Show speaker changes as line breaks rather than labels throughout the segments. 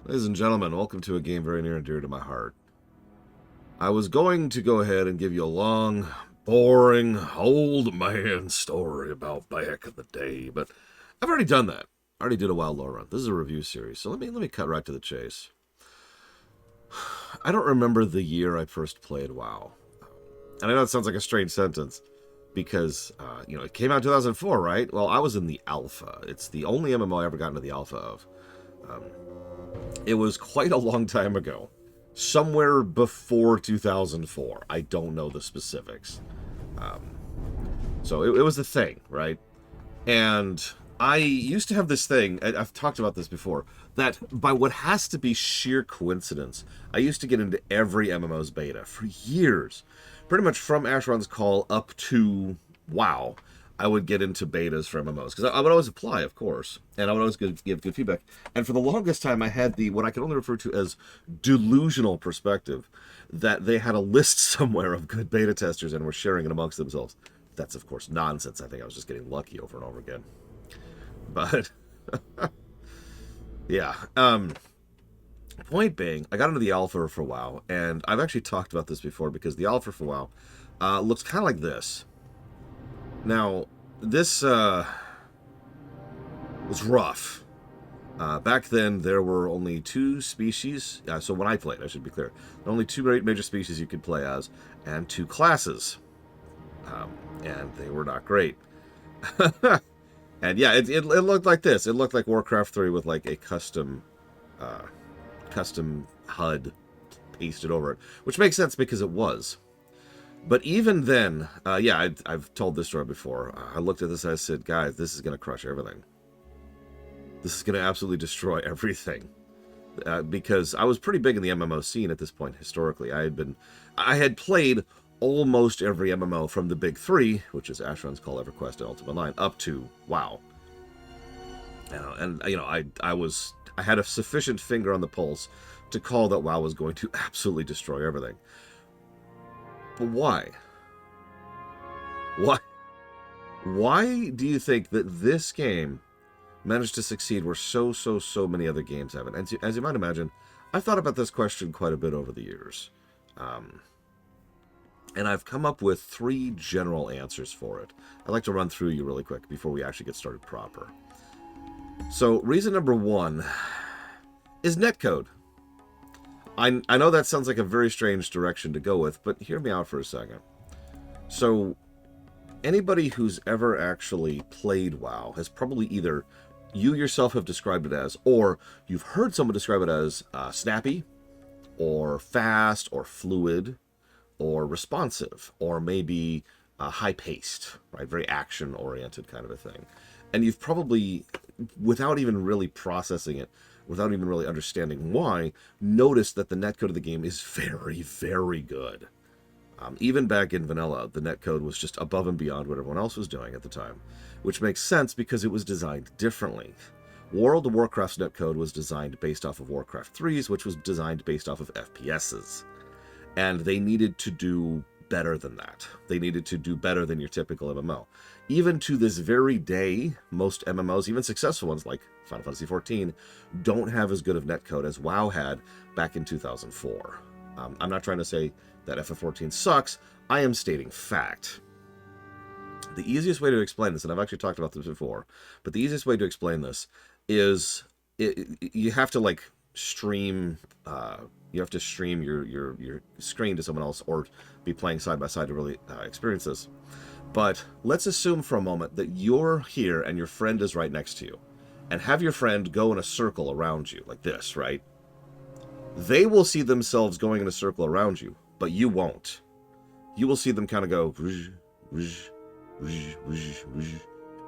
Ladies and gentlemen, welcome to a game very near and dear to my heart. I was going to go ahead and give you a long, boring, old man story about back in the day, but I've already done that. I already did a wild lore run. This is a review series, so let me cut right to the chase. I don't remember the year I first played WoW. And I know it sounds like a strange sentence, because, it came out in 2004, right? Well, I was in the alpha. It's the only MMO I ever got into the alpha of. It was quite a long time ago. Somewhere before 2004. I don't know the specifics. So it was the thing, right? And I used to have this thing, I've talked about this before, that by what has to be sheer coincidence, I used to get into every MMO's beta for years. Pretty much from Asheron's Call up to WoW, I would get into betas for MMOs. Because I would always apply, of course, and I would always give good feedback. And for the longest time, I had what I can only refer to as delusional perspective, that they had a list somewhere of good beta testers and were sharing it amongst themselves. That's, of course, nonsense. I think I was just getting lucky over and over again. But, yeah. Point being, I got into the alpha for WoW, and I've actually talked about this before, because the alpha for WoW looks kind of like this. Now, this was rough. Back then, there were only two species. So when I played, I should be clear, there were only two major species you could play as, and two classes. And they were not great. And yeah, it looked like this. It looked like Warcraft 3 with like a custom HUD pasted over it, which makes sense because it was. But even then, I've told this story before. I looked at this and I said, guys, this is going to crush everything. This is going to absolutely destroy everything. Because I was pretty big in the MMO scene at this point historically. I had played almost every MMO from the big three, which is Asheron's Call, EverQuest, and Ultima Online, up to WoW. I had a sufficient finger on the pulse to call that WoW was going to absolutely destroy everything. But why? Why do you think that this game managed to succeed where so many other games haven't? And as you might imagine, I've thought about this question quite a bit over the years. And I've come up with three general answers for it. I'd like to run through you really quick before we actually get started proper. So, reason number one is netcode. I know that sounds like a very strange direction to go with, but hear me out for a second. So, anybody who's ever actually played WoW has probably either you yourself have described it as, or you've heard someone describe it as snappy, or fast, or fluid, or responsive, or maybe high-paced, right? Very action-oriented kind of a thing. And you've probably, without even really processing it, without even really understanding why, noticed that the netcode of the game is very, very good. Even back in vanilla, the netcode was just above and beyond what everyone else was doing at the time, which makes sense because it was designed differently. World of Warcraft's netcode was designed based off of Warcraft 3's, which was designed based off of FPS's. And they needed to do better than that. They needed to do better than your typical MMO. Even to this very day, most MMOs, even successful ones like Final Fantasy XIV, don't have as good of netcode as WoW had back in 2004. I'm not trying to say that FF14 sucks. I am stating fact. The easiest way to explain this, and I've actually talked about this before, but the easiest way to explain this is you have to like stream. You have to stream your screen to someone else or be playing side by side to really experience this. But let's assume for a moment that you're here and your friend is right next to you. And have your friend go in a circle around you, like this, right? They will see themselves going in a circle around you, but you won't. You will see them kind of go,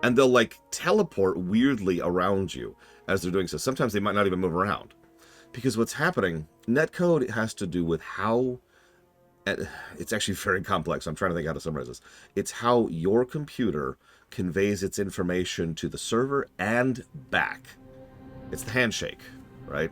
and they'll like teleport weirdly around you as they're doing so. Sometimes they might not even move around. Because what's happening, netcode has to do with how, it's actually very complex, I'm trying to think how to summarize this. It's how your computer conveys its information to the server and back. It's the handshake, right?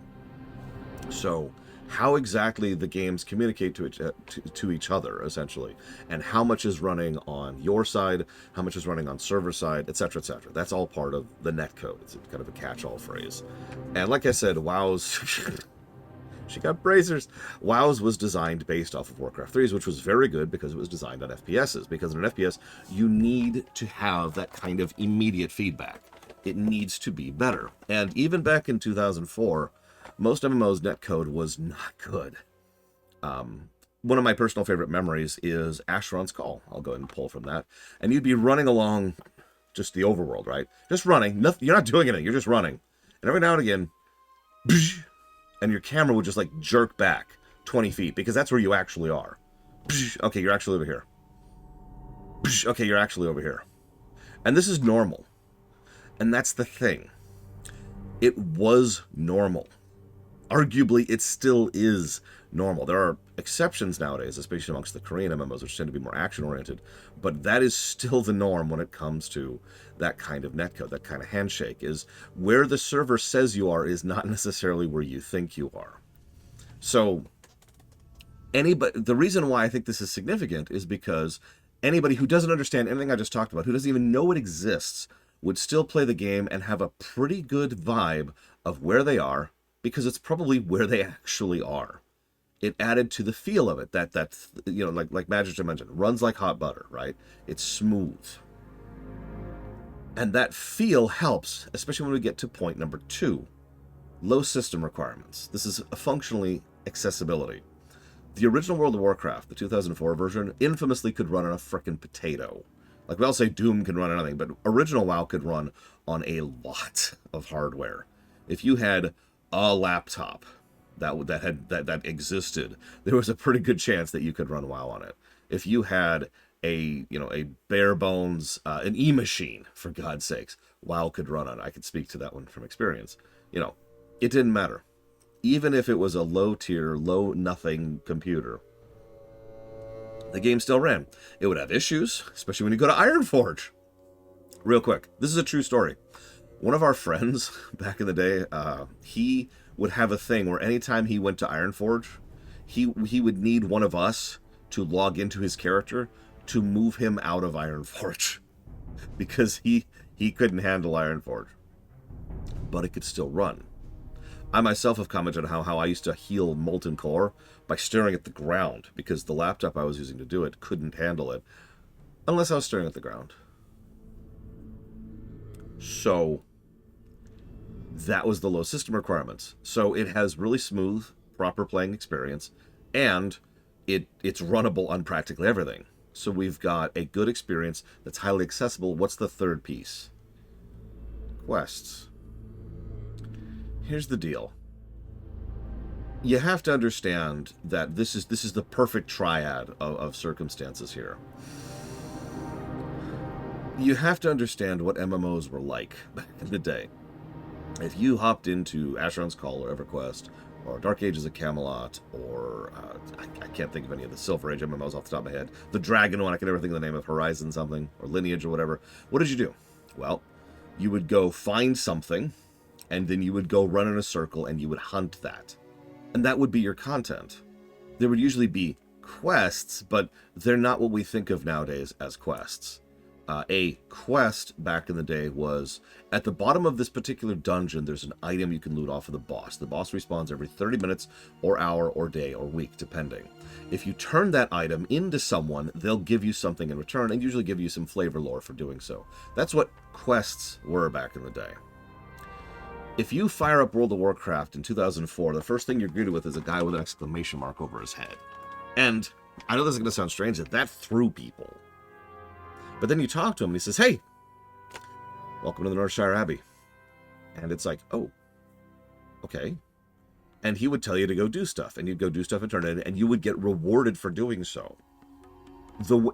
So, how exactly the games communicate to each other, essentially, and how much is running on your side, how much is running on server side, etc., etc. That's all part of the netcode. It's kind of a catch-all phrase. And like I said, WoW's... she got bracers. WoW's was designed based off of Warcraft 3's, which was very good because it was designed on FPSs. Because in an FPS, you need to have that kind of immediate feedback. It needs to be better. And even back in 2004... most MMOs' netcode was not good. One of my personal favorite memories is Asheron's Call. I'll go ahead and pull from that. And you'd be running along just the overworld, right? Just running. Nothing, you're not doing anything. You're just running. And every now and again, and your camera would just like jerk back 20 feet because that's where you actually are. Okay, you're actually over here. Okay, you're actually over here. And this is normal. And that's the thing. It was normal. Arguably, it still is normal. There are exceptions nowadays, especially amongst the Korean MMOs, which tend to be more action-oriented, but that is still the norm when it comes to that kind of netcode, that kind of handshake, is where the server says you are is not necessarily where you think you are. So, the reason why I think this is significant is because anybody who doesn't understand anything I just talked about, who doesn't even know it exists, would still play the game and have a pretty good vibe of where they are, because it's probably where they actually are. It added to the feel of it, that you know, like Magic mentioned, runs like hot butter, right? It's smooth. And that feel helps, especially when we get to point number 2, low system requirements. This is functionally accessibility. The original World of Warcraft, the 2004 version, infamously could run on a frickin' potato. Like we all say Doom can run on anything, but original WoW could run on a lot of hardware. If you had a laptop that existed, there was a pretty good chance that you could run WoW on it. If you had a bare bones an e-machine, for God's sakes, WoW could run on it. I could speak to that one from experience. It didn't matter. Even if it was a low tier, low nothing computer, the game still ran. It would have issues, especially when you go to Ironforge. Real quick, this is a true story. One of our friends back in the day, he would have a thing where anytime he went to Ironforge, he would need one of us to log into his character to move him out of Ironforge because he couldn't handle Ironforge. But it could still run. I myself have commented on how I used to heal Molten Core by staring at the ground because the laptop I was using to do it couldn't handle it unless I was staring at the ground. So that was the low system requirements. So it has really smooth, proper playing experience, and it's runnable on practically everything. So we've got a good experience that's highly accessible. What's the third piece? Quests. Here's the deal. You have to understand that this is the perfect triad of circumstances here. You have to understand what MMOs were like back in the day. If you hopped into Asheron's Call or EverQuest or Dark Ages of Camelot or I can't think of any of the Silver Age MMOs off the top of my head. The Dragon one, I can never think of the name of, Horizon something or Lineage or whatever. What did you do? Well, you would go find something, and then you would go run in a circle and you would hunt that. And that would be your content. There would usually be quests, but they're not what we think of nowadays as quests. A quest back in the day was, at the bottom of this particular dungeon, there's an item you can loot off of the boss. The boss respawns every 30 minutes or hour or day or week, depending. If you turn that item into someone, they'll give you something in return and usually give you some flavor lore for doing so. That's what quests were back in the day. If you fire up World of Warcraft in 2004, the first thing you're greeted with is a guy with an exclamation mark over his head. And I know this is going to sound strange, that threw people. But then you talk to him and he says, "Hey, welcome to the Northshire Abbey." And it's like, oh, okay. And he would tell you to go do stuff, and you'd go do stuff and turn it in, and you would get rewarded for doing so.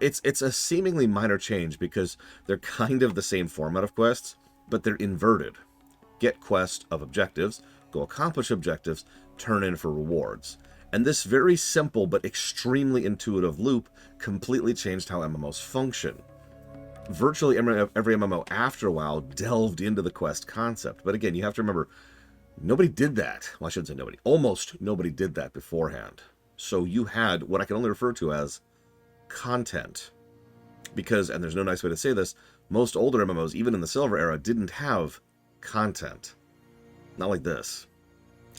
It's a seemingly minor change because they're kind of the same format of quests, but they're inverted. Get quest of objectives, go accomplish objectives, turn in for rewards. And this very simple but extremely intuitive loop completely changed how MMOs function. Virtually every MMO after a while delved into the quest concept. But again, you have to remember, Nobody did that. Well, I shouldn't say nobody. Almost nobody did that beforehand. So you had what I can only refer to as content. Because, and there's no nice way to say this, most older MMOs, even in the Silver era, didn't have content. Not like this.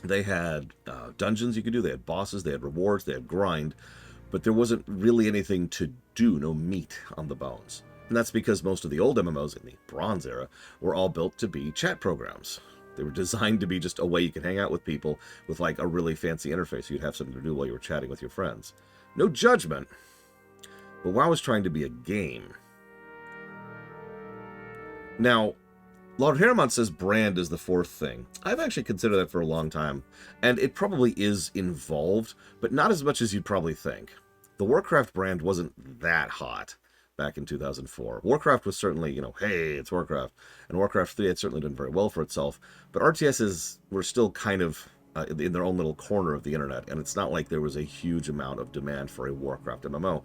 They had dungeons you could do, they had bosses, they had rewards, they had grind, but there wasn't really anything to do, no meat on the bones. And that's because most of the old MMOs in the Bronze era were all built to be chat programs. They were designed to be just a way you could hang out with people with like a really fancy interface. You'd have something to do while you were chatting with your friends. No judgment, but WoW was trying to be a game. Now, Lord Harriman says brand is the fourth thing. I've actually considered that for a long time, and it probably is involved, but not as much as you'd probably think. The Warcraft brand wasn't that hot back in 2004. Warcraft was certainly, you know, hey, it's Warcraft. And Warcraft 3 had certainly done very well for itself, but RTSs were still kind of in their own little corner of the internet, and it's not like there was a huge amount of demand for a Warcraft MMO.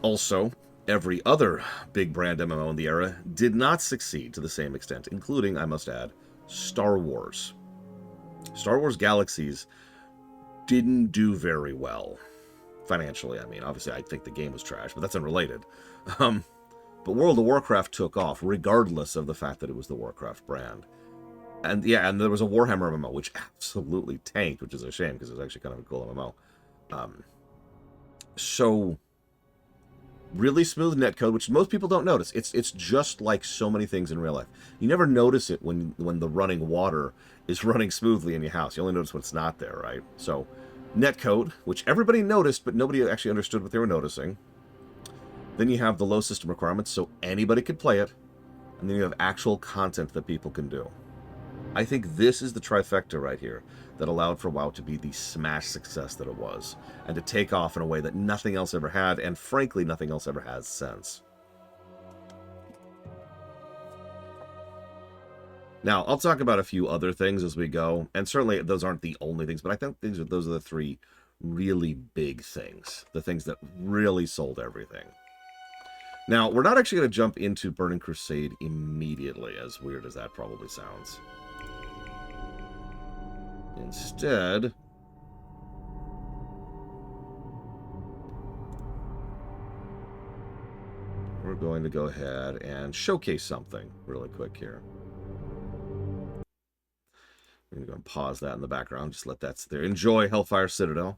Also, every other big brand MMO in the era did not succeed to the same extent, including, I must add, Star Wars. Star Wars Galaxies didn't do very well. Financially, I mean. Obviously, I think the game was trash, but that's unrelated. But World of Warcraft took off, regardless of the fact that it was the Warcraft brand. And yeah, and there was a Warhammer MMO, which absolutely tanked, which is a shame, because it was actually kind of a cool MMO. So really smooth netcode, which most people don't notice. It's just like so many things in real life. You never notice it when the running water is running smoothly in your house. You only notice when it's not there, right? So netcode, which everybody noticed, but nobody actually understood what they were noticing. Then you have the low system requirements, so anybody could play it. And then you have actual content that people can do. I think this is the trifecta right here that allowed for WoW to be the smash success that it was, and to take off in a way that nothing else ever had, and frankly, nothing else ever has since. Now, I'll talk about a few other things as we go, and certainly those aren't the only things, but I think those are the three really big things, the things that really sold everything. Now, we're not actually going to jump into Burning Crusade immediately, as weird as that probably sounds. Instead, we're going to go ahead and showcase something really quick here. I'm going to pause that in the background, just let that sit there. Enjoy Hellfire Citadel.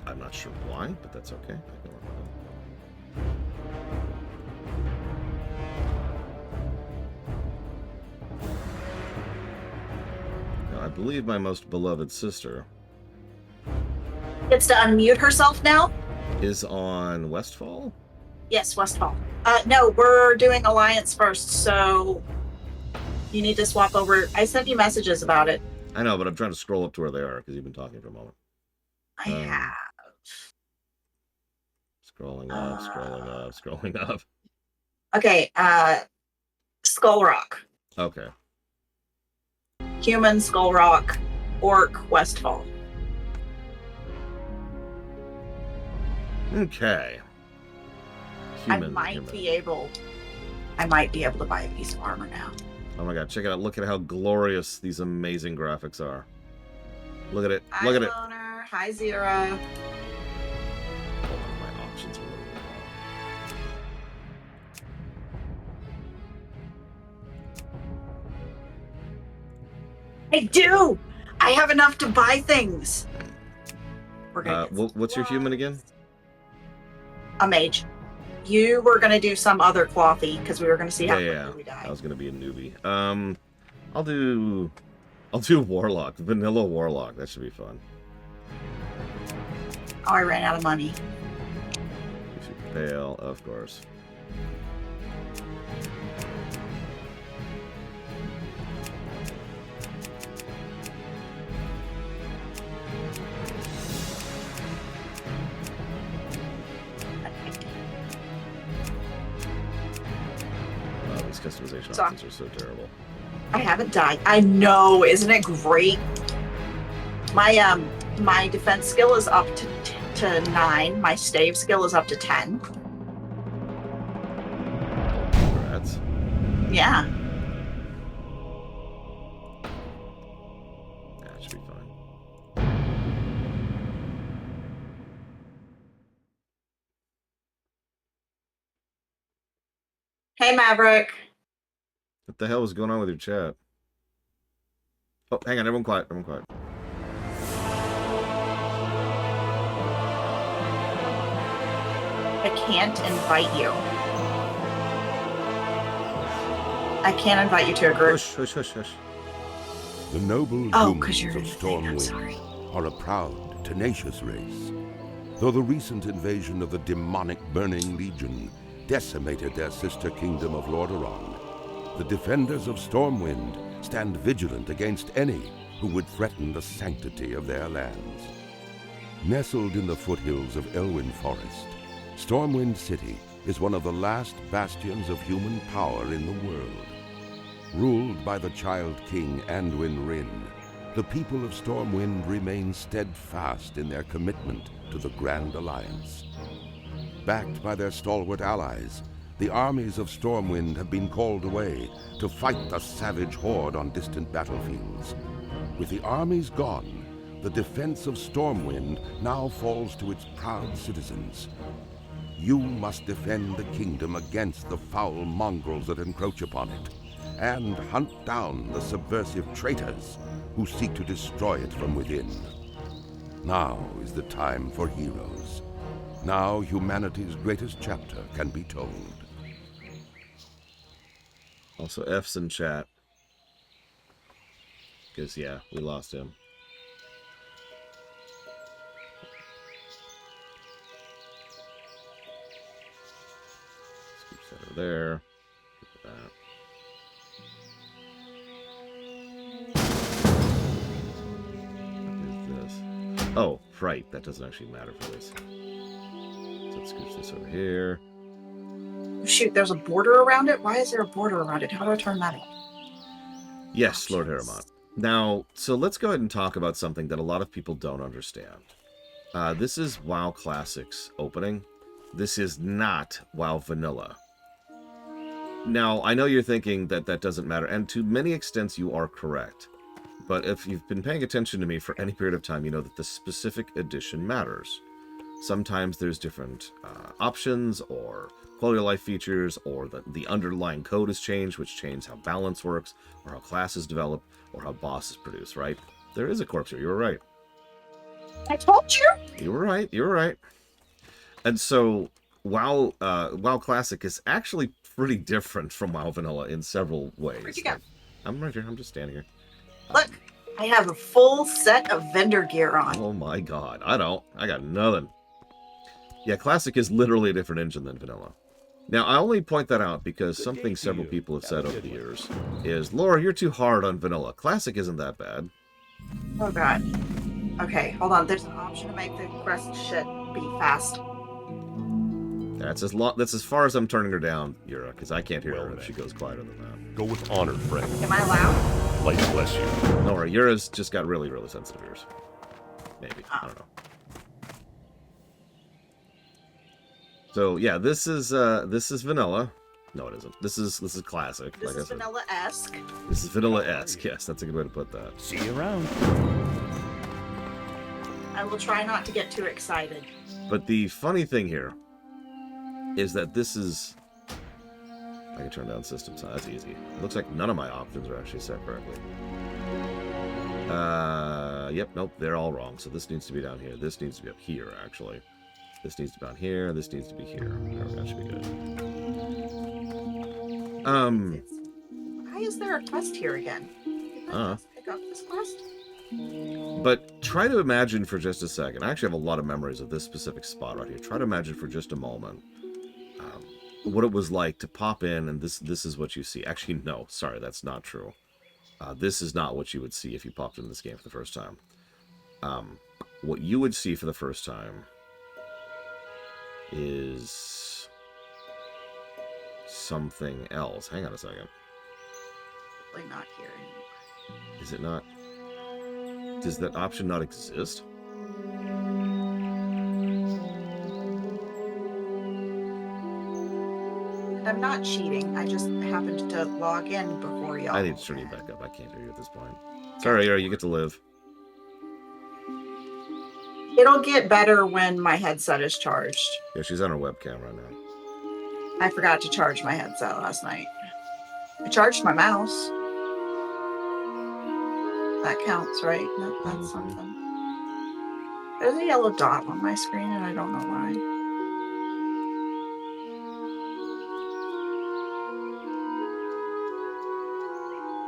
I'm not sure why, but that's okay. Now, I believe my most beloved sister
gets to unmute herself now.
Is on Westfall?
Yes, Westfall. No, we're doing Alliance first, so you need to swap over. I sent you messages about it.
I know, but I'm trying to scroll up to where they are because you've been talking for a moment.
I have.
Scrolling up, scrolling up, scrolling up.
Okay, Skull Rock.
Okay.
Human, Skull Rock, Orc, Westfall.
Okay. Human,
I might be able to buy a piece of armor now.
Oh my god, check it out. Look at how glorious these amazing graphics are. Look at it.
Hi,
Look at it.
Loner. Hi, Zira.
Hold on, my options are a little bit
wrong. I do! I have enough to buy things. We're gonna
what's your human again?
A mage. You were going to do some other clothy because we were going to see how quickly we die.
I was going to be a newbie. I'll do Warlock. Vanilla Warlock. That should be fun.
Oh, I ran out of money.
Fail, of course. Customization options are so terrible.
I haven't died. I know, isn't it great? My defense skill is up to 9. My stave skill is up to 10.
Congrats.
Yeah.
That should be fine.
Hey, Maverick.
What the hell was going on with your chat? Oh, hang on, everyone quiet, everyone quiet.
I can't invite you. I can't invite you to a group.
Hush, hush, hush, hush.
The noble
because you're
humans of
in the thing, I'm
Stormwind are a proud, tenacious race. Though the recent invasion of the demonic Burning Legion decimated their sister kingdom of Lordaeron, the defenders of Stormwind stand vigilant against any who would threaten the sanctity of their lands. Nestled in the foothills of Elwyn Forest, Stormwind City is one of the last bastions of human power in the world. Ruled by the Child King Anduin Wrynn, the people of Stormwind remain steadfast in their commitment to the Grand Alliance. Backed by their stalwart allies, the armies of Stormwind have been called away to fight the savage horde on distant battlefields. With the armies gone, the defense of Stormwind now falls to its proud citizens. You must defend the kingdom against the foul mongrels that encroach upon it, and hunt down the subversive traitors who seek to destroy it from within. Now is the time for heroes. Now humanity's greatest chapter can be told.
Also, F's in chat. Because, yeah, we lost him. Scoop that over there. That. What is this? Oh, right. That doesn't actually matter for this. So let's scoop this over here.
Shoot, there's a border around it? Why is there a border around it? How do I turn that on?
Yes, Lord Harriman. Now, so let's go ahead and talk about something that a lot of people don't understand. This is WoW Classics opening. This is not WoW Vanilla. Now, I know you're thinking that that doesn't matter, and to many extents you are correct. But if you've been paying attention to me for any period of time, you know that the specific edition matters. Sometimes there's different options, or quality of life features, or the underlying code has changed, which changes how balance works, or how classes develop, or how bosses produce, right? There is a corpse here, you were right.
I told you!
You were right, you were right. And so, WoW Classic is actually pretty different from WoW Vanilla in several ways.
Where'd you go?
I'm right here, I'm just standing here.
Look, I have a full set of vendor gear on.
Oh my god, I got nothing. Yeah, Classic is literally a different engine than Vanilla. Now, I only point that out because something several people have said over the years is, Laura, you're too hard on Vanilla. Classic isn't that bad.
Oh god. Okay, hold on. There's an option to make the crest shit be fast.
That's as far as I'm turning her down, Yura, because I can't hear her if she goes quieter than that.
Go with honor, friend.
Am I loud?
Light bless you.
No worry, Yura's just got really, really sensitive ears. Maybe. I don't know. So yeah, this is vanilla. No, it isn't. This is classic.
This is vanilla-esque.
This is vanilla-esque. Yes, that's a good way to put that.
See you around.
I will try not to get too excited.
But the funny thing here is that this is. I can turn down system size. That's easy. It looks like none of my options are actually set correctly. Yep, nope, they're all wrong. So this needs to be down here. This needs to be up here, actually. This needs to be down here. This needs to be here. That should be good.
Why is there a quest here again? Did I just pick up this quest?
But try to imagine for just a second. I actually have a lot of memories of this specific spot right here. Try to imagine for just a moment what it was like to pop in and this is what you see. Actually, no, sorry, that's not true. This is not what you would see if you popped into this game for the first time. What you would see for the first time is something else. Hang on a second.
Probably not here anymore.
Is it not? Does that option not exist?
I'm not cheating. I just happened to log in before y'all.
I need to turn you back up. I can't hear you at this point. Sorry, Yara, you get to live.
It'll get better when my headset is charged.
Yeah, she's on her webcam right now.
I forgot to charge my headset last night. I charged my mouse. That counts, right? That's something. There's a yellow dot on my screen and I don't know why.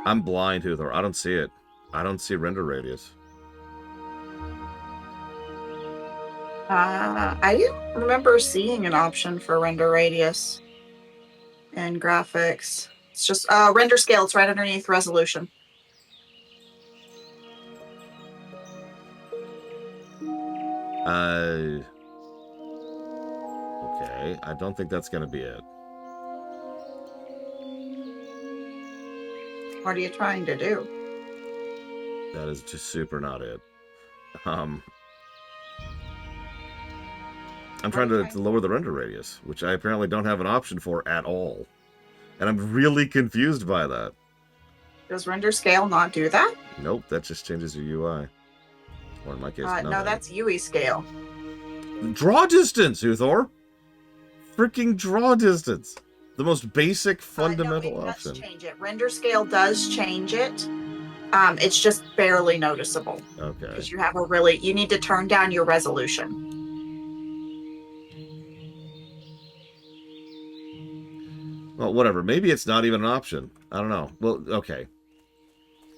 I'm blind, Huthor. I don't see it. I don't see render radius.
I didn't remember seeing an option for render radius in graphics. It's just render scale. It's right underneath resolution.
Okay. I don't think that's going to be it.
What are you trying to do?
That is just super not it. I'm trying to lower the render radius, which I apparently don't have an option for at all. And I'm really confused by that.
Does render scale not do that?
Nope, that just changes your UI. Or in my case,
No, that's UE scale.
Draw distance, Huthor! Freaking draw distance! The most basic, fundamental
no, it
option.
Does change it. Render scale does change it. It's just barely noticeable.
Okay.
Because you need to turn down your resolution.
Well, whatever. Maybe it's not even an option. I don't know. Well, okay.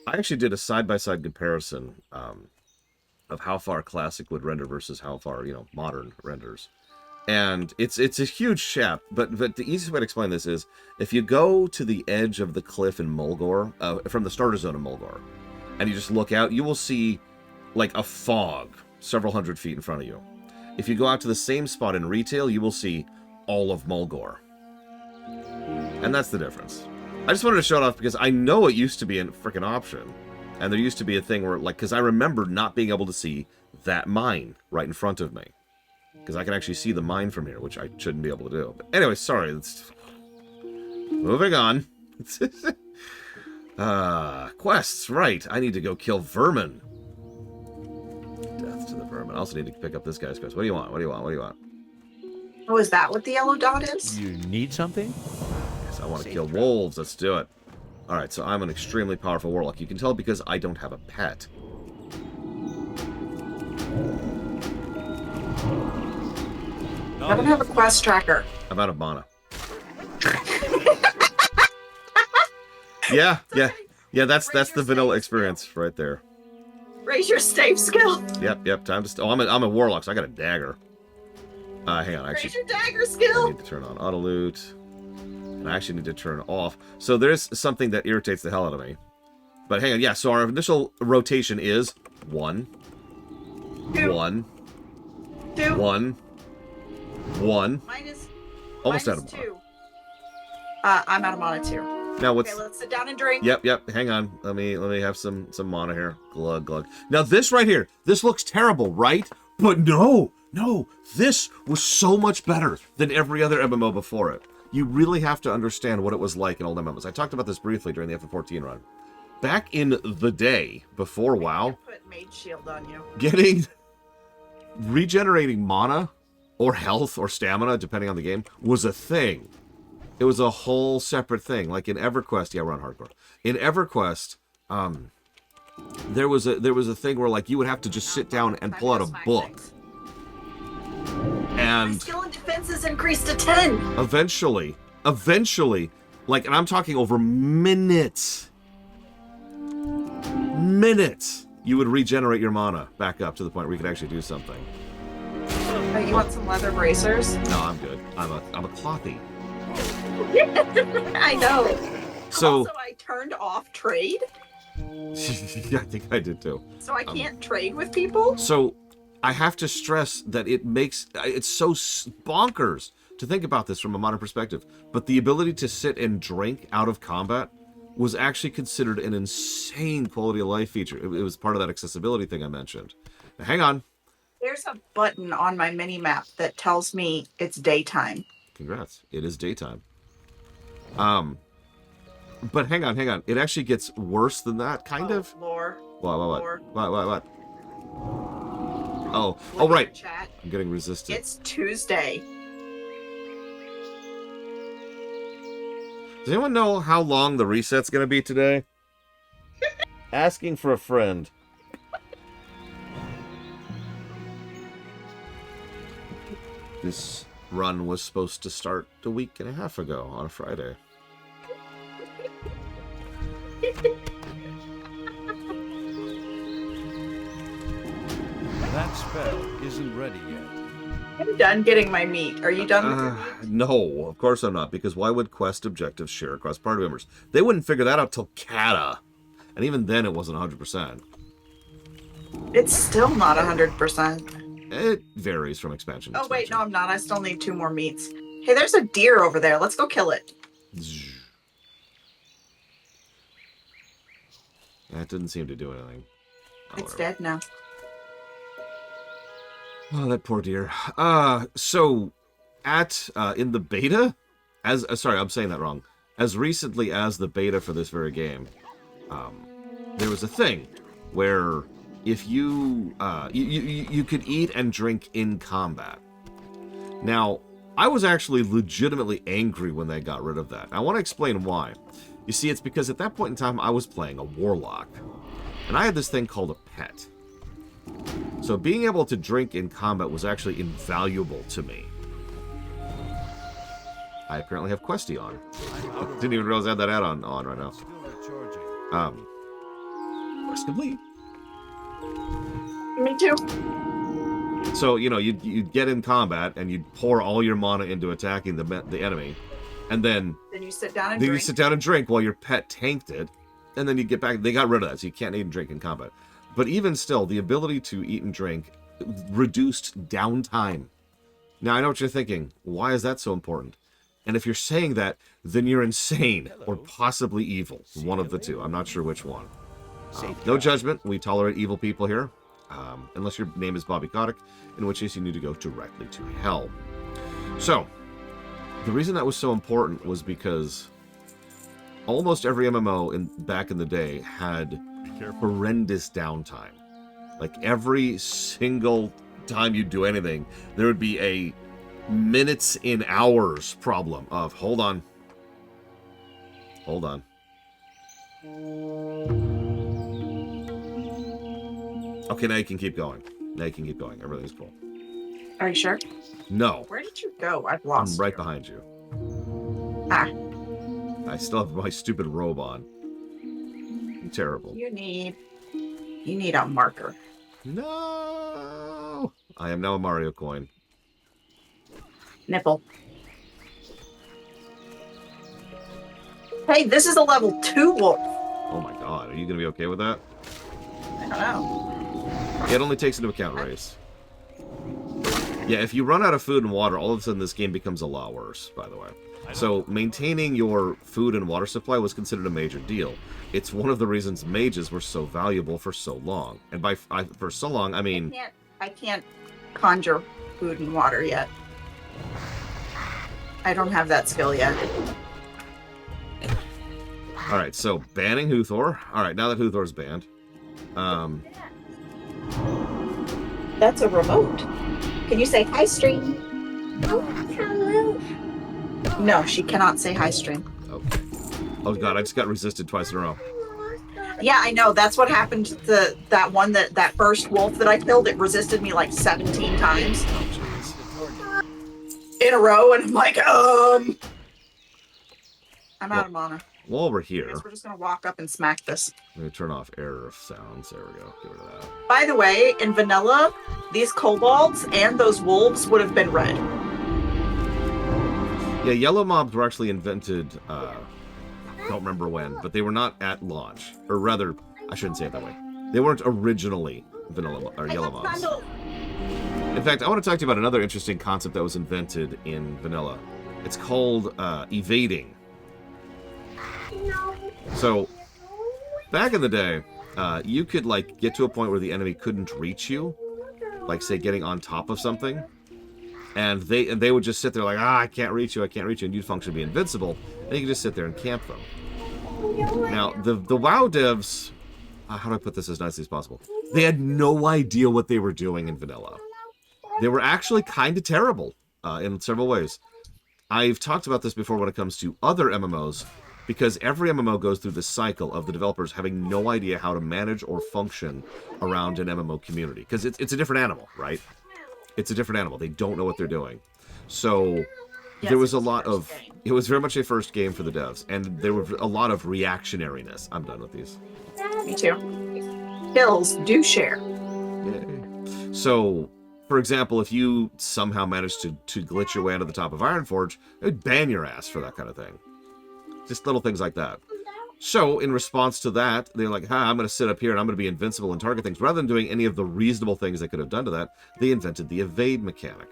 I actually did a side-by-side comparison of how far classic would render versus how far, modern renders. And it's a huge gap, but the easiest way to explain this is if you go to the edge of the cliff in Mulgore, from the starter zone of Mulgore, and you just look out, you will see like a fog several hundred feet in front of you. If you go out to the same spot in retail, you will see all of Mulgore. And that's the difference. I just wanted to show it off because I know it used to be a freaking option. And there used to be a thing where, because I remember not being able to see that mine right in front of me. Because I can actually see the mine from here, which I shouldn't be able to do. But anyway, sorry. Moving on. Quests, right. I need to go kill vermin. Death to the vermin. I also need to pick up this guy's quest. What do you want? What do you want? What do you want?
Oh, is that what the yellow dot is?
You need something?
Yes, I want to kill wolves. Let's do it. Alright, so I'm an extremely powerful warlock. You can tell because I don't have a pet.
I don't have a quest tracker.
I'm out of mana. Yeah. That's the vanilla experience right there.
Raise your stave skill.
Yep. Time to. I'm a warlock, so I got a dagger. Hang on.
Raise
Actually,
your dagger
I
skill.
need to turn on auto loot, and I actually need to turn off. So there's something that irritates the hell out of me. But hang on. Yeah. So our initial rotation is 1,
2,
1,
2.
1, 1.
Minus.
Almost out
minus
of mana.
2. I'm out of mana too.
Now what's?
Okay, let's sit down and drink.
Yep. Hang on. Let me have some mana here. Glug. Now this right here, this looks terrible, right? But no. This was so much better than every other MMO before it. You really have to understand what it was like in old MMOs. I talked about this briefly during the FF14 run. Back in the day before WoW,
Put mage shield on you.
regenerating mana or health or stamina, depending on the game, was a thing. It was a whole separate thing. Like in EverQuest, yeah, we're on hardcore. In EverQuest, there was a thing where like you would have to just sit down and pull out a book.
My
And
skill and defense is increased to 10.
eventually, like, and I'm talking over minutes, you would regenerate your mana back up to the point where you could actually do something.
Oh, you want some leather bracers?
No, I'm good. I'm a clothy.
I know.
So,
Also, I turned off trade,
yeah, I think I did too.
so I can't trade with people.
So, I have to stress that it's so bonkers to think about this from a modern perspective. But the ability to sit and drink out of combat was actually considered an insane quality of life feature. It was part of that accessibility thing I mentioned. Now, hang on.
There's a button on my mini map that tells me it's daytime.
Congrats. It is daytime. But hang on. It actually gets worse than that, kind of.
Lore.
What?
Lore.
What? Oh,
Look at
right.
the chat.
I'm getting resisted.
It's Tuesday.
Does anyone know how long the reset's going to be today? Asking for a friend. This run was supposed to start a week and a half ago on a Friday.
That spell isn't ready yet.
I'm done getting my meat. Are you done with your meat?
No, of course I'm not, because why would quest objectives share across party members? They wouldn't figure that out till Kata. And even then it wasn't 100%.
It's still not 100%.
It varies from expansion to
Oh, wait, no,
expansion.
I'm not. I still need 2 more meats. Hey, there's a deer over there. Let's go kill it.
That didn't seem to do anything. Oh,
It's
whatever.
dead now.
Oh, that poor deer. So at in the beta, sorry, I'm saying that wrong. As recently as the beta for this very game, there was a thing where if you you could eat and drink in combat. Now, I was actually legitimately angry when they got rid of that. I want to explain why. You see, it's because at that point in time, I was playing a warlock, and I had this thing called a pet. So being able to drink in combat was actually invaluable to me. I apparently have Questy on. Didn't even realize I had that add-on on right now.
Still recharging.
Quest complete.
Me too.
So, you know, you'd get in combat and you'd pour all your mana into attacking the enemy, and then
Then you sit down and
you
drink.
sit down and drink while your pet tanked it, and then you get back. They got rid of that, so you can't eat and drink in combat. But even still, the ability to eat and drink reduced downtime. Now, I know what you're thinking. Why is that so important? And if you're saying that, then you're insane or possibly evil. One of the two. I'm not sure which one. No judgment. We tolerate evil people here. Unless your name is Bobby Kotick, in which case you need to go directly to hell. So, the reason that was so important was because almost every MMO back in the day had horrendous downtime. Like every single time you do anything, there would be a minutes in hours problem of hold on. Okay, now you can keep going. Everything's cool.
Are you sure?
No,
Where did you go? I've
I'm
lost
right
you.
behind you.
Ah,
I still have my stupid robe on. Terrible.
you need a marker.
No! I am now a Mario coin.
Nipple. Hey, this is a level 2 wolf.
Oh my god, are you gonna be okay with that?
I don't know.
It only takes into account race. Yeah, if you run out of food and water, all of a sudden this game becomes a lot worse, by the way. So maintaining your food and water supply was considered a major deal. It's one of the reasons mages were so valuable for so long. And for so long, I mean...
I can't conjure food and water yet. I don't have that skill yet.
Alright, so banning Huthor. Alright, now that Huthor's banned.
That's a remote. Can you say hi, stream? No, she cannot say hi, stream.
Okay. Oh god, I just got resisted twice in a row.
Yeah, I know. That's what happened to that first wolf that I killed. It resisted me like 17 times
Oh, jeez.
in a row, and I'm like, I'm out of mana.
While we're
I
here,
guess we're just gonna walk up and smack this.
I'm going to turn off error sounds. There we go. Get rid of that.
By the way, in vanilla, these kobolds and those wolves would have been red.
Yeah, yellow mobs were actually invented, I don't remember when, but they were not at launch. Or rather, I shouldn't say it that way. They weren't originally vanilla or yellow mobs. In fact, I want to talk to you about another interesting concept that was invented in vanilla. It's called evading. So, back in the day, you could, like, get to a point where the enemy couldn't reach you, like, say, getting on top of something, and they would just sit there like, I can't reach you, and you'd function to be invincible, and you could just sit there and camp them. Now, the WoW devs, how do I put this as nicely as possible? They had no idea what they were doing in vanilla. They were actually kind of terrible in several ways. I've talked about this before when it comes to other MMOs, because every MMO goes through this cycle of the developers having no idea how to manage or function around an MMO community. Because it's a different animal, right? It's a different animal. They don't know what they're doing. So there was a lot of... It was very much a first game for the devs, and there was a lot of reactionariness. I'm done with these.
Me too. Kills do share.
Yay. So, for example, if you somehow managed to glitch your way onto the top of Ironforge, it would ban your ass for that kind of thing. Just little things like that. So, in response to that, they're like, I'm going to sit up here and I'm going to be invincible and target things. Rather than doing any of the reasonable things they could have done to that, they invented the evade mechanic.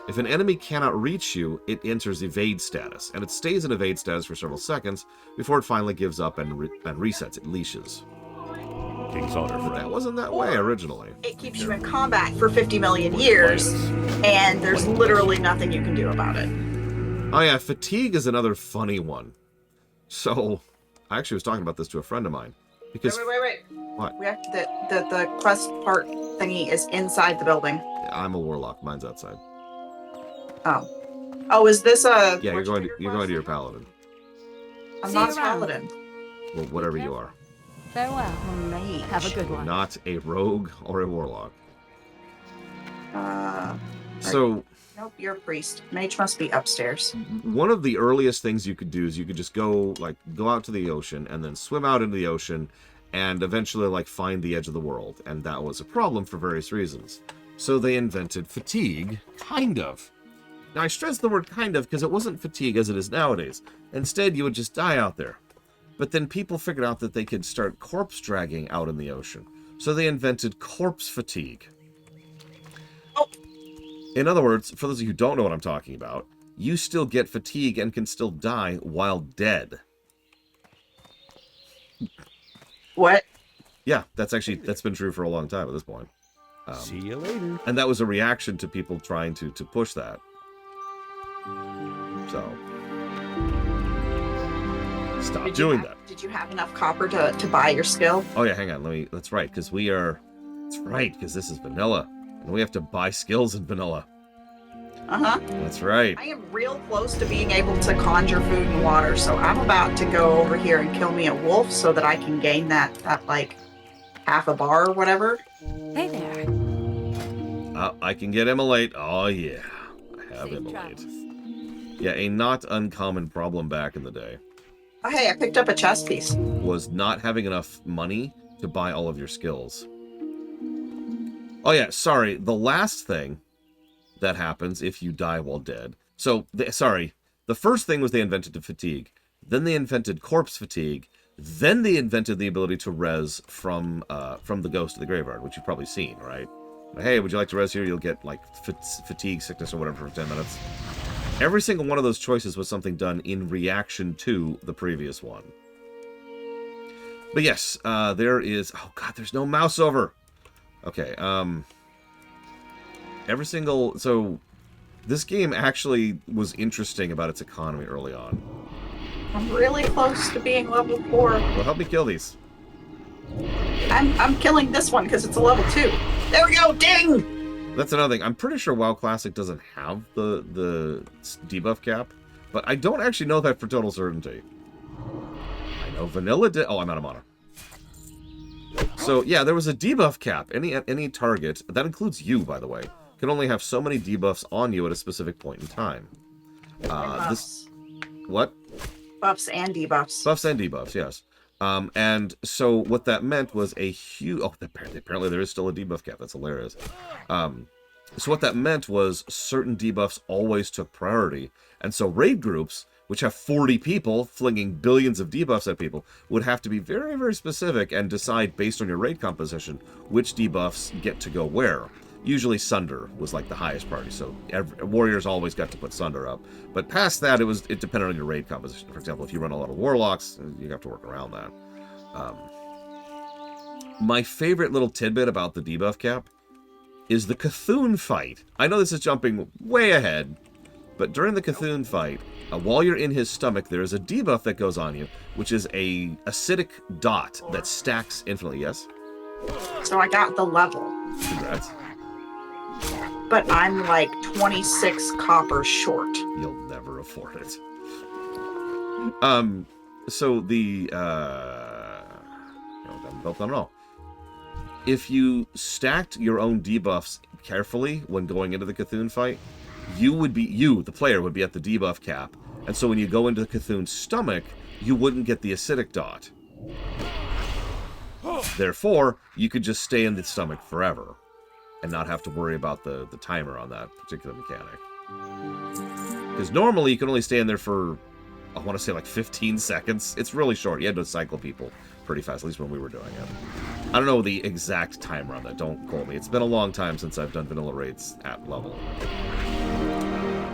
If an enemy cannot reach you, it enters evade status, and it stays in evade status for several seconds before it finally gives up and resets. It leashes.
King's order, friend.
That wasn't that way originally.
It keeps you in combat for 50 million years, and there's literally nothing you can do about it.
Oh yeah, fatigue is another funny one. So, I actually was talking about this to a friend of mine. Because
Wait.
What?
We have to, the quest part thingy is inside the building.
I'm a warlock. Mine's outside.
Oh, is this a...
Yeah, you're going to your paladin.
I'm not a paladin.
Well, whatever you are.
Farewell.
Mage.
Have a good one.
Not a rogue or a warlock.
Uh,
So,
nope, you're a priest. Mage must be upstairs.
one of the earliest things you could do is you could just go out to the ocean and then swim out into the ocean and eventually, like, find the edge of the world. And that was a problem for various reasons. So they invented fatigue, kind of. Now, I stress the word kind of because it wasn't fatigue as it is nowadays. Instead, you would just die out there. But then people figured out that they could start corpse dragging out in the ocean. So they invented corpse fatigue.
Oh.
In other words, for those of you who don't know what I'm talking about, you still get fatigue and can still die while dead.
What?
Yeah, that's been true for a long time at this point.
See you later.
And that was a reaction to people trying to push that. So, stop doing that.
Did you have enough copper to buy your skill?
Oh yeah, hang on. That's right, because this is vanilla. And we have to buy skills in vanilla.
Uh-huh.
That's right.
I am real close to being able to conjure food and water, so I'm about to go over here and kill me a wolf so that I can gain that like half a bar or whatever.
Hey there.
I can get immolate. Oh yeah, I have
Safe
immolate.
travels.
Yeah, a not uncommon problem back in the day
Oh, hey, I picked up a chess piece.
was not having enough money to buy all of your skills. Oh yeah, sorry. The last thing that happens if you die while dead. So, the first thing was they invented the fatigue. Then they invented corpse fatigue. Then they invented the ability to res from the ghost of the graveyard, which you've probably seen, right? Hey, would you like to res here? You'll get, like, fatigue, sickness, or whatever for 10 minutes. Every single one of those choices was something done in reaction to the previous one. But yes, there is... Oh, God, there's no mouse over! Okay, every single... So, this game actually was interesting about its economy early on.
I'm really close to being level 4.
Well, help me kill these.
I'm killing this one because it's a level 2. There we go, ding!
That's another thing. I'm pretty sure WoW Classic doesn't have the debuff cap, but I don't actually know that for total certainty. I know Vanilla did... Oh, I'm out of mana. So, yeah, there was a debuff cap. Any target, that includes you, by the way, can only have so many debuffs on you at a specific point in time.
Buffs.
What?
Buffs and debuffs.
Buffs and debuffs, yes. And so what that meant was a huge... Oh, apparently there is still a debuff cap. That's hilarious. So what that meant was certain debuffs always took priority. And so raid groups, which have 40 people flinging billions of debuffs at people, would have to be very, very specific and decide based on your raid composition which debuffs get to go where. Usually Sunder was like the highest priority, so warriors always got to put Sunder up. But past that, it depended on your raid composition. For example, if you run a lot of warlocks, you have to work around that. My favorite little tidbit about the debuff cap is the Cthulhu fight. I know this is jumping way ahead, but during the Cthulhu fight, while you're in his stomach, there is a debuff that goes on you, which is a acidic dot that stacks infinitely. Yes?
So I got the level.
Congrats.
But I'm like 26 copper short.
You'll never afford it. So the no. If you stacked your own debuffs carefully when going into the Cthulhu fight, the player would be at the debuff cap, and so when you go into the Cthulhu's stomach, you wouldn't get the acidic dot. Therefore, you could just stay in the stomach forever and not have to worry about the timer on that particular mechanic. Because normally you can only stay in there for, I want to say like 15 seconds. It's really short. You had to cycle people pretty fast, at least when we were doing it. I don't know the exact timer on that. Don't quote me. It's been a long time since I've done vanilla raids at level.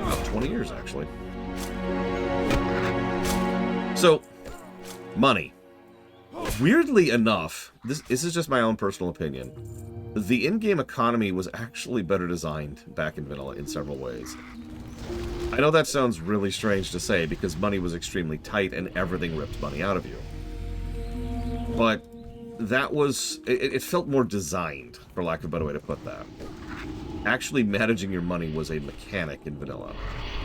About 20 years, actually. So, money. Weirdly enough, this is just my own personal opinion. The in-game economy was actually better designed back in vanilla in several ways. I know that sounds really strange to say because money was extremely tight and everything ripped money out of you. But that was... It felt more designed, for lack of a better way to put that. Actually managing your money was a mechanic in vanilla.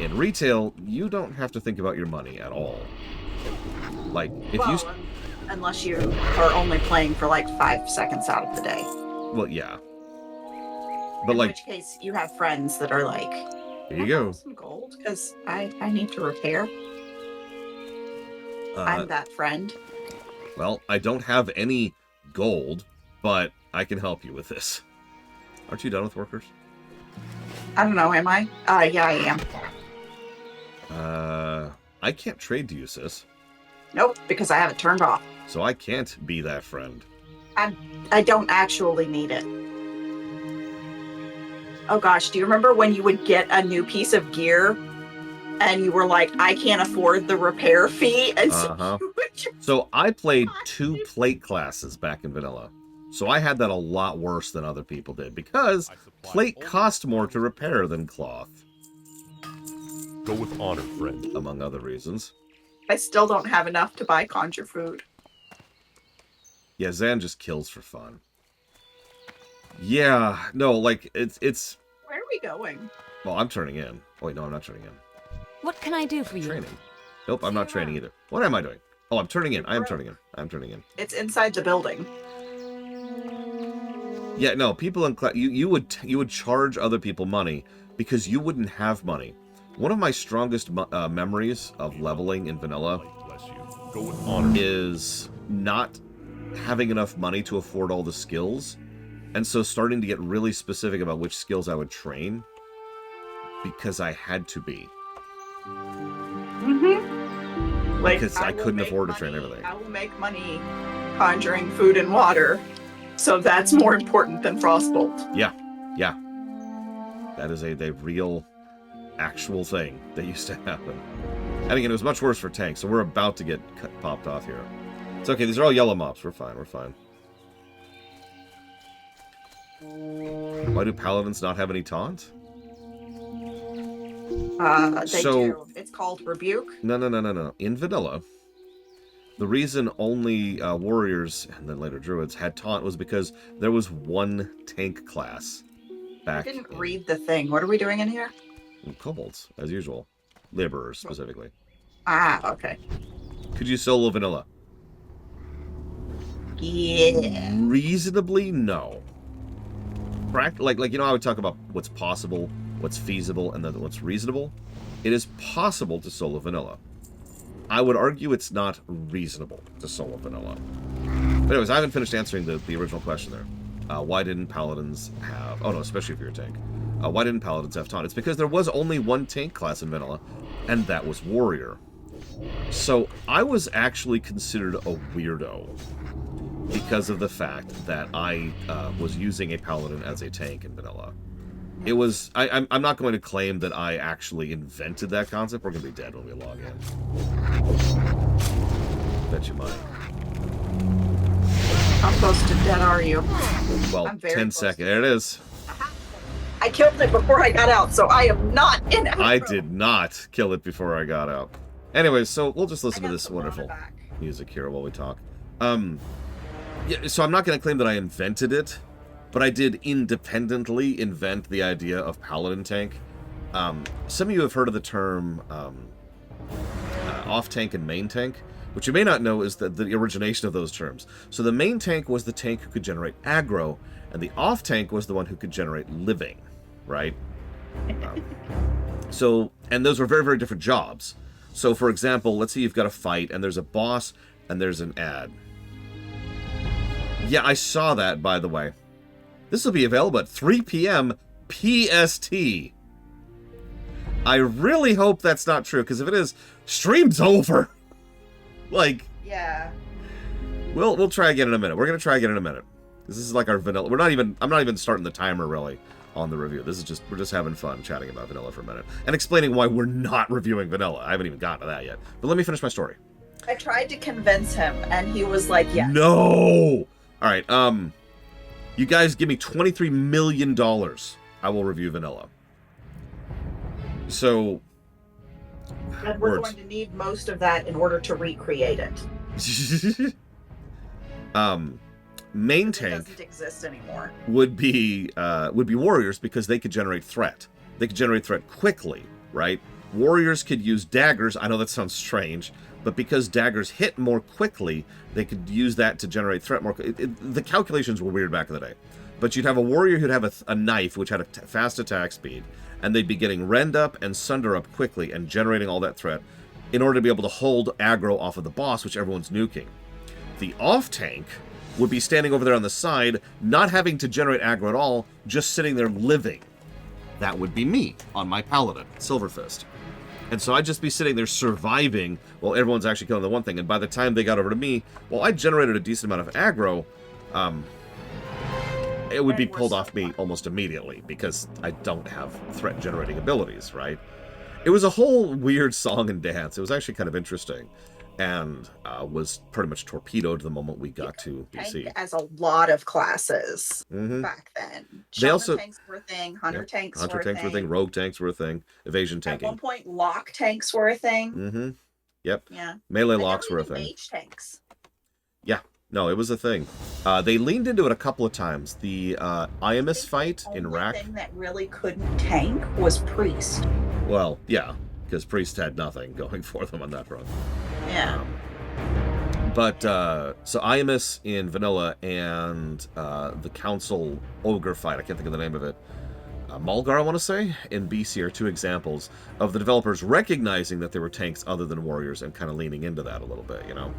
In retail, you don't have to think about your money at all. Like, if
unless you are only playing for like 5 seconds out of the day.
Well, yeah. But
in
like...
which case, you have friends that are like...
Here you go.
Some gold, because I need to repair. I'm that friend.
Well, I don't have any gold, but I can help you with this. Aren't you done with workers?
I don't know, am I? Yeah, I am.
I can't trade to you, sis.
Nope, because I have it turned off.
So I can't be that friend.
I don't actually need it. Oh gosh, do you remember when you would get a new piece of gear and you were like, I can't afford the repair fee? And
so I played 2 plate classes back in vanilla. So I had that a lot worse than other people did because plate cost more to repair than cloth.
Go with honor, friend.
Among other reasons.
I still don't have enough to buy conjure food.
Yeah, Zan just kills for fun. Yeah, no, like, it's...
Where are we going?
Well, I'm turning in. Oh, wait, no, I'm not turning in.
What can I do for you?
Training. Nope, I'm not training either. What am I doing? Oh, I'm turning in. I am turning in. I'm turning in.
It's inside the building.
Yeah, no, people in class... You would charge other people money because you wouldn't have money. One of my strongest memories of leveling in vanilla is not having enough money to afford all the skills, and so starting to get really specific about which skills I would train because I had to be.
Mm-hmm. Like,
because I couldn't afford to train everything.
I will make money conjuring food and water, so that's more important than Frostbolt.
Yeah, yeah. That is a real... actual thing that used to happen. And again, it was much worse for tanks, so we're about to get popped off here. It's okay, these are all yellow mobs. We're fine, we're fine. Why do paladins not have any taunt?
They do. It's called Rebuke.
No. In vanilla, the reason only warriors, and then later druids, had taunt was because there was one tank class back.
I didn't read the thing. What are we doing in here?
Kobolds, as usual. Laborers, specifically.
Ah, okay.
Could you solo vanilla?
Yeah.
Reasonably, no. Like you know, I would talk about what's possible, what's feasible, and then what's reasonable. It is possible to solo vanilla. I would argue it's not reasonable to solo vanilla. But anyways, I haven't finished answering the original question there. Why didn't paladins have... Oh no, especially if you're a tank. Why didn't paladins have taunt? It's because there was only one tank class in vanilla, and that was warrior. So I was actually considered a weirdo because of the fact that I was using a paladin as a tank in vanilla. It was... I'm not going to claim that I actually invented that concept. We're going to be dead when we log in. Bet you money.
How close to dead are you?
Well,
I'm very
10
close
seconds.
to
There it is.
I killed it before I got out, so I am not in aggro.
I did not kill it before I got out. Anyways, so we'll just listen to this wonderful
back.
music here while we talk. Yeah, so I'm not going to claim that I invented it, but I did independently invent the idea of paladin tank. Some of you have heard of the term off tank and main tank. What you may not know is that the origination of those terms. So the main tank was the tank who could generate aggro, and the off tank was the one who could generate living, right? And those were very, very different jobs. So, for example, let's say you've got a fight, and there's a boss, and there's an ad. Yeah, I saw that, by the way. This will be available at 3 p.m. PST. I really hope that's not true, because if it is, stream's over. Like,
Yeah.
we'll try again in a minute. We're gonna try again in a minute. This is like our vanilla. I'm not even starting the timer really on the review. We're just having fun chatting about vanilla for a minute and explaining why we're not reviewing vanilla. I haven't even gotten to that yet. But let me finish my story.
I tried to convince him, and he was like, yeah.
No. All right. You guys give me $23 million. I will review vanilla. So.
And we're going to need most of that in order to recreate it.
Main
It
tank
doesn't exist anymore.
would be warriors because they could generate threat. They could generate threat quickly, right? Warriors could use daggers. I know that sounds strange, but because daggers hit more quickly, they could use that to generate threat more. The calculations were weird back in the day. But you'd have a warrior who'd have a knife, which had a fast attack speed, and they'd be getting rend up and sunder up quickly and generating all that threat in order to be able to hold aggro off of the boss, which everyone's nuking. The off tank would be standing over there on the side, not having to generate aggro at all, just sitting there living. That would be me on my paladin, Silverfist. And so I'd just be sitting there surviving while everyone's actually killing the one thing. And by the time they got over to me, well, I generated a decent amount of aggro. It would be pulled off me almost immediately because I don't have threat generating abilities, right? It was a whole weird song and dance. It was actually kind of interesting. And was pretty much torpedoed the moment we got to BC.
As a lot of classes back then. Shaman tanks were a thing. Hunter tanks were a thing.
Rogue tanks were a thing. Evasion tanking.
At one point, lock tanks were a thing.
Yep.
Yeah.
Melee locks were a thing.
Mage tanks.
Yeah. No, it was a thing. They leaned into it a couple of times. The IMS fight in Rack.
The thing that really couldn't tank was Priest.
Well, yeah, because Priest had nothing going for them on that front.
Yeah.
So IMS in Vanilla and the Council Ogre fight, I can't think of the name of it, Mulgar, I want to say, in BC are two examples of the developers recognizing that there were tanks other than warriors and kind of leaning into that a little bit, you know?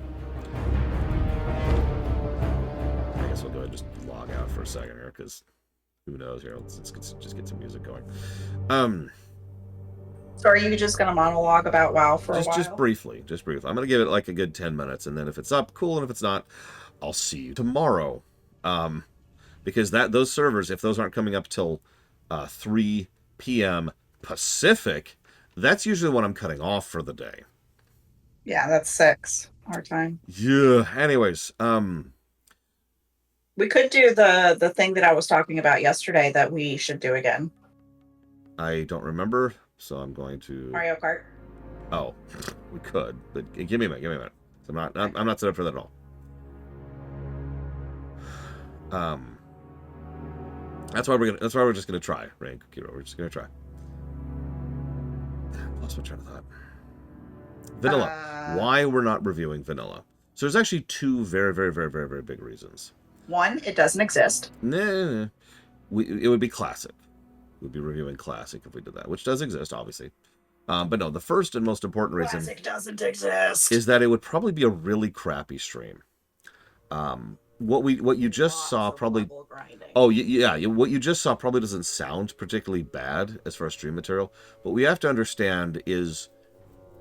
I guess we'll go ahead and just log out for a second here, because who knows here. Let's just get some music going.
So are you just going to monologue about WoW for a while?
Just briefly. I'm going to give it like a good 10 minutes, and then if it's up, cool, and if it's not, I'll see you tomorrow. Because those servers, if those aren't coming up till 3 p.m. Pacific, that's usually when I'm cutting off for the day.
Yeah, that's 6 our time.
Yeah, anyways,
we could do the thing that I was talking about yesterday that we should do again.
I don't remember. So I'm going to
Mario Kart.
Oh, we could, but give me a minute. So I'm not set up for that at all. That's why we're just gonna try, right? We're just gonna try. Lost my train of thought. Vanilla. Why we're not reviewing vanilla? So there's actually two very, very, very, very, very big reasons.
One, it doesn't exist.
Nah. It would be classic. We'd be reviewing classic if we did that, which does exist, obviously. But no, the first and most important reason
Classic doesn't exist.
is that it would probably be a really crappy stream. What you just saw probably. Oh yeah, what you just saw probably doesn't sound particularly bad as far as stream material. What we have to understand is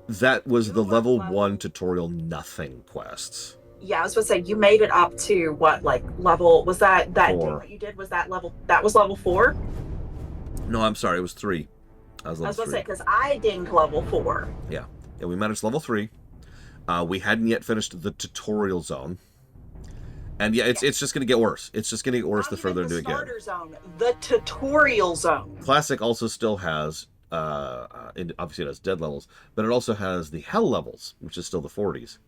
that was the level 1 tutorial nothing quests.
Yeah, I was gonna say you made it up to what, like level? Was that
4.
what you did? Was that level? That was level 4.
No, I'm sorry, it was 3. I was
I
level
was gonna
3.
say because I dinged level 4.
Yeah. Yeah, we managed level 3. We hadn't yet finished the tutorial zone. And yeah, it's just going to get worse. It's just going to get worse the further into it gets.
The starter zone, the tutorial zone.
Classic also still has, obviously it has dead levels, but it also has the hell levels, which is still the 40s.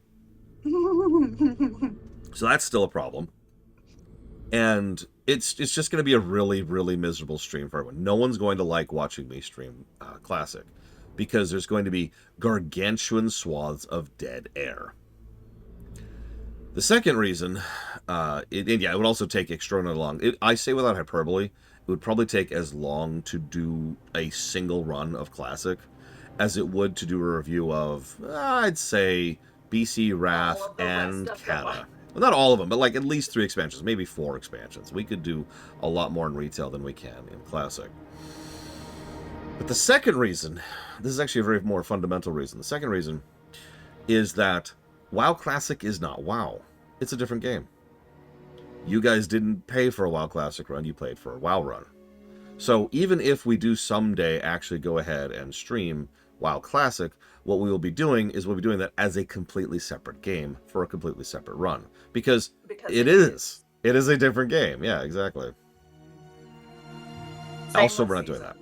So that's still a problem. And it's just going to be a really, really miserable stream for everyone. No one's going to like watching me stream Classic, because there's going to be gargantuan swaths of dead air. The second reason, it would also take extraordinarily long. I say without hyperbole, it would probably take as long to do a single run of Classic as it would to do a review of, I'd say, BC, Wrath, and Kata. Well, not all of them, but like at least 3 expansions, maybe 4 expansions. We could do a lot more in retail than we can in Classic. But the second reason, this is actually a very more fundamental reason. The second reason is that WoW Classic is not WoW. It's a different game. You guys didn't pay for a WoW Classic run, you paid for a WoW run. So even if we do someday actually go ahead and stream WoW Classic, what we will be doing is we'll be doing that as a completely separate game for a completely separate run. Because it is. It is a different game. Yeah, exactly. Also, we're not doing that.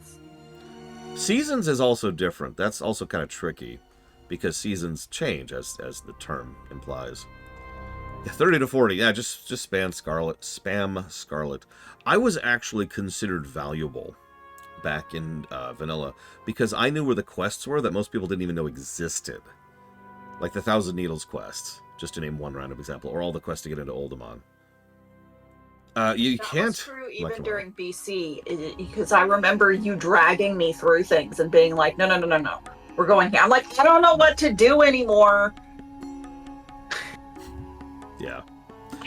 Seasons is also different. That's also kind of tricky, because seasons change, as the term implies. 30 to 40, yeah, just spam Scarlet. I was actually considered valuable back in vanilla, because I knew where the quests were that most people didn't even know existed. Like the Thousand Needles quests, just to name one random example, or all the quests to get into Oldemon. You
that
can't...
was true even during BC, because I remember you dragging me through things and being like, no. We're going here. I'm like, I don't know what to do anymore.
Yeah.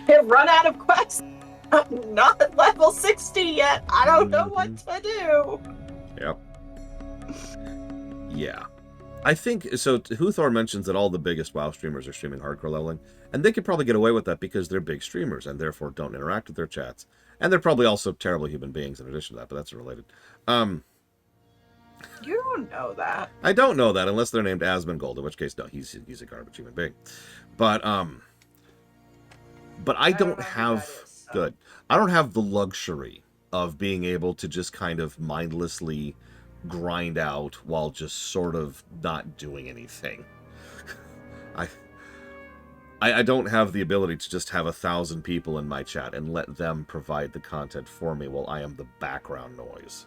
I've run out of quests. I'm not at level 60 yet. I don't know what to do.
Yep. Yeah. I think, so Huthor mentions that all the biggest WoW streamers are streaming hardcore leveling, and they could probably get away with that because they're big streamers and therefore don't interact with their chats. And they're probably also terrible human beings in addition to that, but that's related.
You don't know that.
I don't know that unless they're named Asmongold, in which case, no, he's a garbage human being. But I don't have... Good. I don't have the luxury of being able to just kind of mindlessly grind out while just sort of not doing anything. I don't have the ability to just have 1,000 people in my chat and let them provide the content for me while I am the background noise.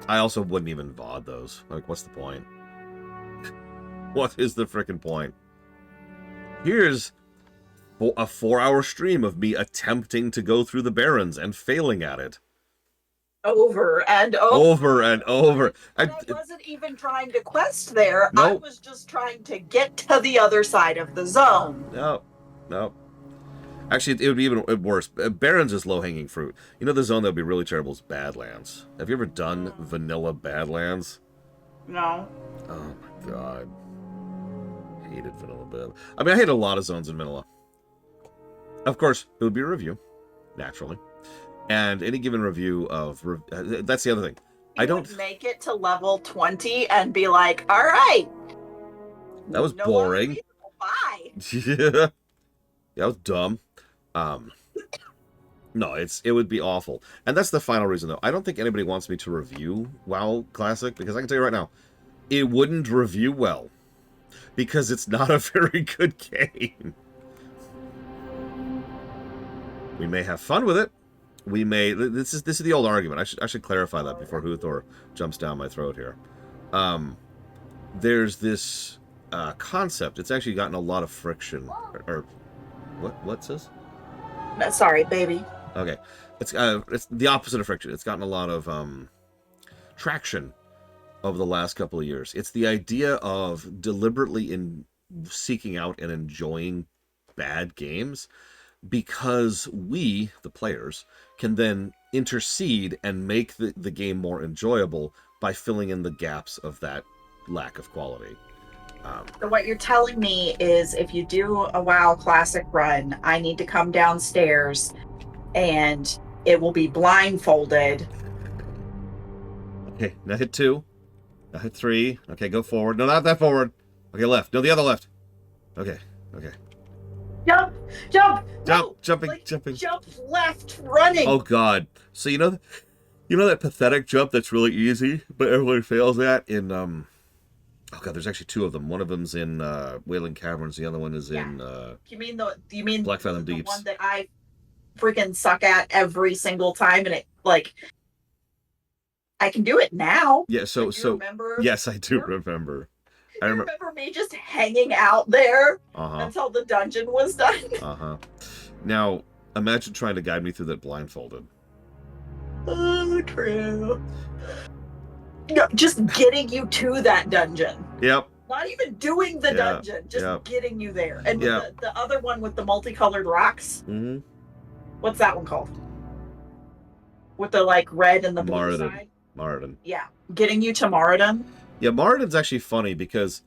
I also wouldn't even VOD those. Like, what's the point? What is the frickin' point? Here's a 4-hour stream of me attempting to go through the Barrens and failing at it.
Over and over.
I
wasn't even trying to quest there.
Nope.
I was just trying to get to the other side of the zone.
No. Actually, it would be even worse. Barrens is low-hanging fruit. You know the zone that would be really terrible is Badlands. Have you ever done vanilla Badlands?
No.
Oh my god. Hated vanilla Bad. I mean, I hate a lot of zones in vanilla. Of course, it would be a review, naturally. And any given review of... that's the other thing. I don't...
make it to level 20 and be like, all right.
That was boring.
Bye.
Yeah. That was dumb. No, it would be awful. And that's the final reason, though. I don't think anybody wants me to review WoW Classic, because I can tell you right now, it wouldn't review well. Because it's not a very good game. We may have fun with it. We may... This is the old argument. I should clarify that before Huthor jumps down my throat here. There's this concept. It's actually gotten a lot of friction. Or what sis?
Sorry, baby.
Okay. It's the opposite of friction. It's gotten a lot of traction over the last couple of years. It's the idea of deliberately seeking out and enjoying bad games, because we, the players, can then intercede and make the game more enjoyable by filling in the gaps of that lack of quality.
So what you're telling me is if you do a WoW Classic run, I need to come downstairs and it will be blindfolded.
Okay, now hit 2. Now hit 3. Okay, go forward. No, not that forward. Okay, left. No, the other left. Okay.
Jump! No,
Jumping.
Jump left, running.
Oh God! So you know that pathetic jump that's really easy, but everyone fails at in Oh God, there's actually 2 of them. One of them's in Wailing Caverns. The other one is in.
You mean
Black Fathom
the
Deeps?
one that I freaking suck at every single time, and it I can do it now.
Yeah. So
remember?
yes, I do remember.
I remember me just hanging out there until the dungeon was done.
Now, imagine trying to guide me through that blindfolded.
Oh, true. No, just getting you to that dungeon.
Yep.
Not even doing the dungeon, just getting you there. And the other one with the multicolored rocks.
Mm-hmm.
What's that one called? With the red and the blue side?
Moradin.
Yeah. Getting you to Moradin.
Yeah, Moradin's actually funny because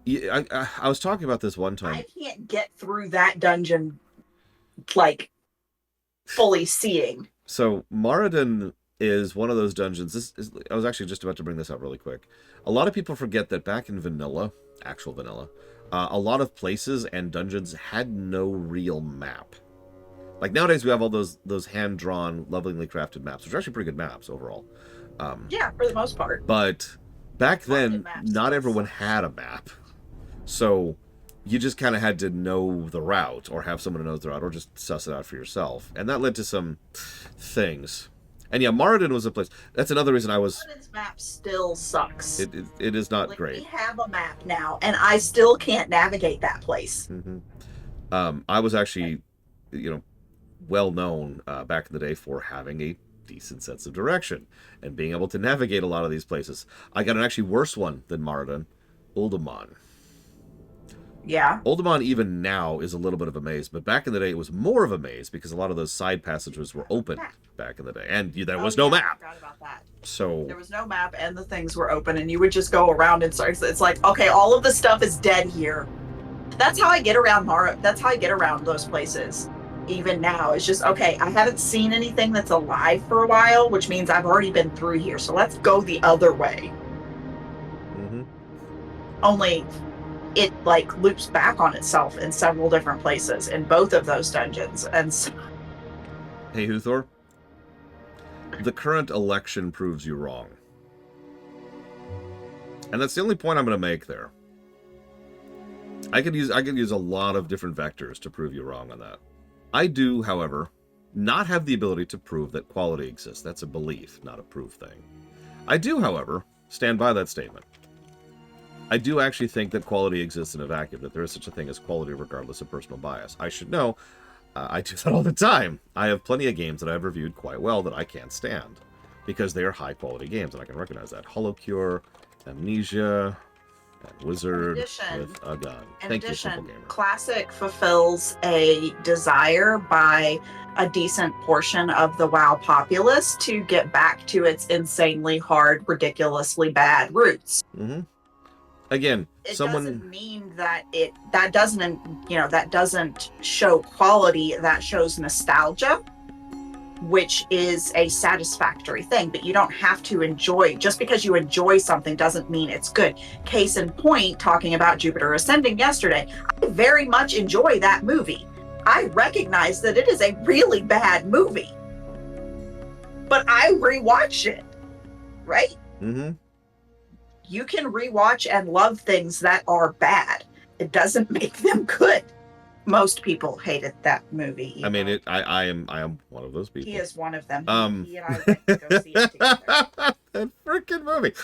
I was talking about this one time.
I can't get through that dungeon fully seeing.
So Moradin is one of those dungeons. I was actually just about to bring this up really quick. A lot of people forget that back in vanilla, actual vanilla, a lot of places and dungeons had no real map. Like nowadays we have all those hand-drawn, lovingly crafted maps, which are actually pretty good maps overall.
Yeah, for the most part.
But back then, not everyone had a map. So you just kind of had to know the route or have someone who knows the route or just suss it out for yourself. And that led to some things. And yeah, Moradin was a place. That's another reason I was...
Moradin's map still sucks.
It is not great.
We have a map now, and I still can't navigate that place.
Mm-hmm. I was actually, well known back in the day for having a decent sense of direction and being able to navigate a lot of these places. I got an actually worse one than Moradin, Uldaman.
Yeah.
Uldaman even now is a little bit of a maze, but back in the day it was more of a maze because a lot of those side passages were open back in the day, and there was no map.
I forgot about that.
So
there was no map, and the things were open, and you would just go around and start. It's like, okay, all of the stuff is dead here. That's how I get around That's how I get around those places. Even now, it's just okay. I haven't seen anything that's alive for a while, which means I've already been through here. So let's go the other way.
Mm-hmm.
Only it loops back on itself in several different places in both of those dungeons. And so...
Hey, Huthor. The current election proves you wrong, and that's the only point I'm going to make there. I could use a lot of different vectors to prove you wrong on that. I do, however, not have the ability to prove that quality exists. That's a belief, not a proof thing. I do, however, stand by that statement. I do actually think that quality exists in a vacuum, that there is such a thing as quality regardless of personal bias. I should know. I do that all the time. I have plenty of games that I've reviewed quite well that I can't stand because they are high-quality games, and I can recognize that. Holocure, Amnesia, and Wizard with a gun. Thank you, Simple Gamer.
Classic fulfills a desire by a decent portion of the WoW populace to get back to its insanely hard, ridiculously bad roots.
Mm-hmm. Again,
it doesn't mean that that doesn't show quality. That shows nostalgia, which is a satisfactory thing. But you don't have to enjoy. Just because you enjoy something doesn't mean it's good. Case in point, talking about Jupiter Ascending yesterday, I very much enjoy that movie. I recognize that it is a really bad movie, but I rewatched it. Right?
Mm-hmm.
You can rewatch and love things that are bad. It doesn't make them good. Most people hated that movie.
I mean, I am one of those people.
He is one of them. He and I went to go see it together.
That freaking movie.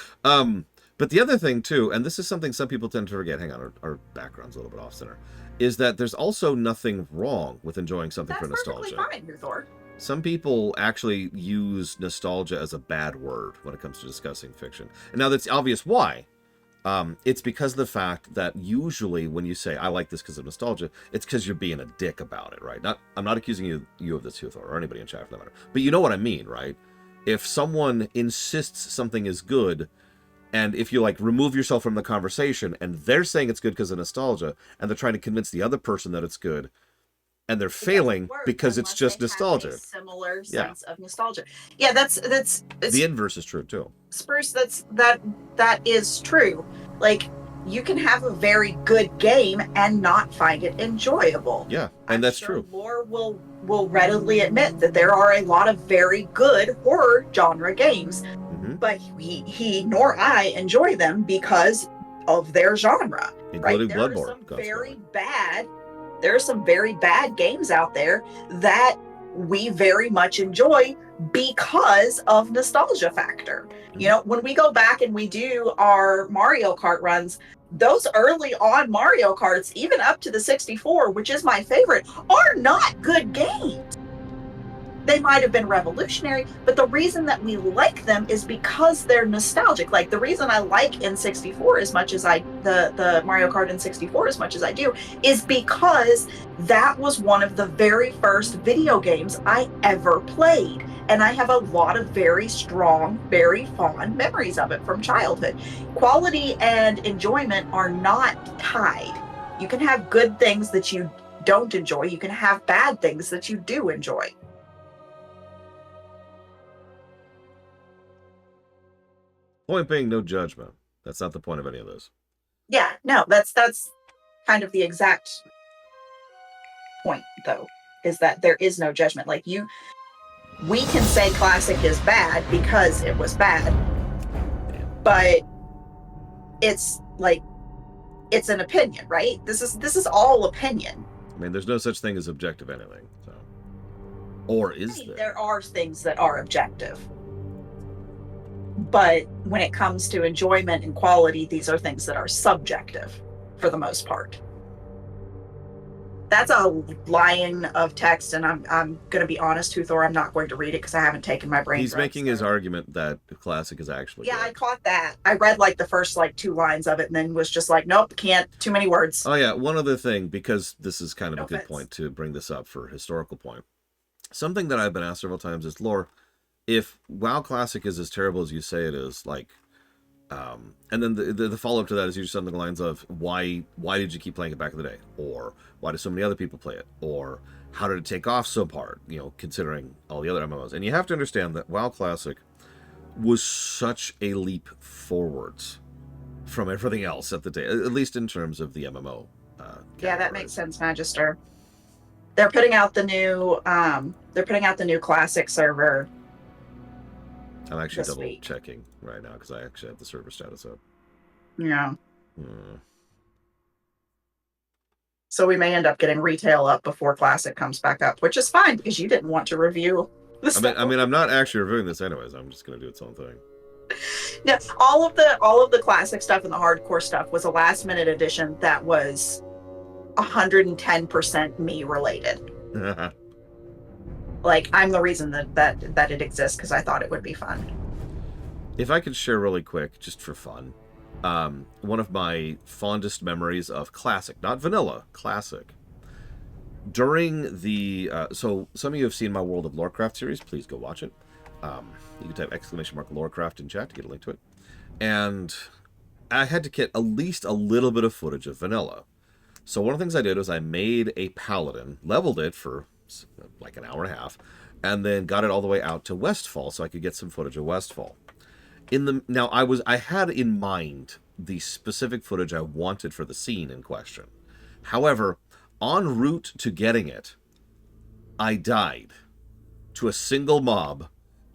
But the other thing too, and this is something some people tend to forget. Hang on, our background's a little bit off center. Is that there's also nothing wrong with enjoying something for nostalgia.
That's perfectly fine, Thor.
Some people actually use nostalgia as a bad word when it comes to discussing fiction. And now that's obvious why. It's because of the fact that usually when you say, I like this because of nostalgia, it's because you're being a dick about it, right? I'm not accusing you of this, Huthor, or anybody in chat for that matter. But you know what I mean, right? If someone insists something is good, And if you like remove yourself from the conversation and they're saying it's good because of nostalgia and they're trying to convince the other person that it's good and they're failing because it's just nostalgia.
Similar sense of nostalgia. Yeah, that's
the inverse is true too.
Spruce, that is true. Like, you can have a very good game and not find it enjoyable.
Yeah, and that's true.
Lore will readily admit that there are a lot of very good horror genre games, but he nor I enjoy them because of their genre.
Including
right?
Bloodborne.
There are some very bad games out there that we very much enjoy because of nostalgia factor. You know, when we go back and we do our Mario Kart runs, those early on Mario Karts, even up to the 64, which is my favorite, are not good games. They might have been revolutionary, but the reason that we like them is because they're nostalgic. Like, the reason I like N64 as much as the Mario Kart N64 as much as I do is because that was one of the very first video games I ever played. And I have a lot of very strong, very fond memories of it from childhood. Quality and enjoyment are not tied. You can have good things that you don't enjoy. You can have bad things that you do enjoy.
Point being, no judgment. That's not the point of any of this.
Yeah, no, that's kind of the exact point, though, is that there is no judgment. Like, we can say classic is bad because it was bad, but it's like, it's an opinion, right? This is all opinion.
I mean, there's no such thing as objective anything. So, or is there?
There are things that are objective. But when it comes to enjoyment and quality, these are things that are subjective for the most part. That's a line of text, and I'm going to be honest, Huthor, I'm not going to read it because I haven't taken my brain.
He's making his argument that classic is actually good.
I caught that. I read like the first like 2 lines of it and then was just like, nope, can't, too many words.
Oh yeah, one other thing, because this is kind of a good point to bring this up for a historical point. Something that I've been asked several times is, Lore, if WoW Classic is as terrible as you say it is, like, and then the follow-up to that is usually something along the lines of, why did you keep playing it back in the day? Or, why do so many other people play it? Or, how did it take off so hard, you know, considering all the other MMOs? And you have to understand that WoW Classic was such a leap forwards from everything else at the day, at least in terms of the MMO.
Yeah, that makes sense, Magister. They're putting out the new Classic server.
I'm actually double checking right now because I actually have the server status up.
Yeah. So we may end up getting retail up before Classic comes back up, which is fine because you didn't want to review the stuff.
I mean, I'm not actually reviewing this anyways. I'm just going to do its own thing.
No, all of the Classic stuff and the hardcore stuff was a last minute addition that was 110% me related. Like, I'm the reason that it exists because I thought it would be fun.
If I could share really quick, just for fun, one of my fondest memories of Classic, not vanilla, Classic. During the so some of you have seen my World of Warcraft series. Please go watch it. You can type !Warcraft in chat to get a link to it. And I had to get at least a little bit of footage of vanilla. So one of the things I did was I made a paladin, leveled it for like an hour and a half, and then got it all the way out to Westfall so I could get some footage of Westfall. I had in mind the specific footage I wanted for the scene in question. However, en route to getting it, I died to a single mob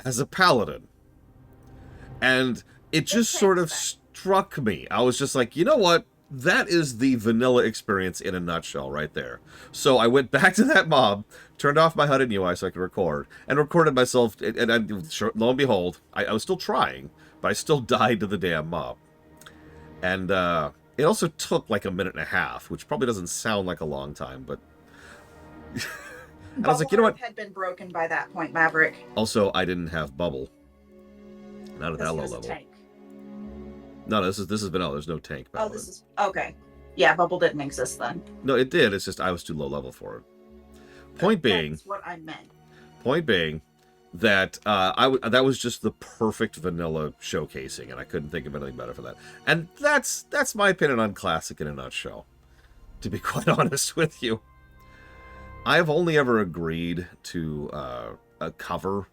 as a paladin. And it just sort of struck me. I was just like, you know what? That is the vanilla experience in a nutshell right there. So I went back to that mob, turned off my HUD and UI so I could record, and recorded myself, and lo and behold, I was still trying, but I still died to the damn mob. And it also took like a minute and a half, which probably doesn't sound like a long time, but... and I was like, you know what?
Had been broken by that point, Maverick.
Also, I didn't have bubble. Not at that low level.
Tank.
No, this is vanilla. There's no tank.
Oh, this is okay. Yeah, bubble didn't exist then.
No, it did. It's just I was too low level for it. Point being,
that's what I meant.
Point being, that that was just the perfect vanilla showcasing, and I couldn't think of anything better for that. And that's my opinion on Classic in a nutshell, to be quite honest with you. I've only ever agreed to a cover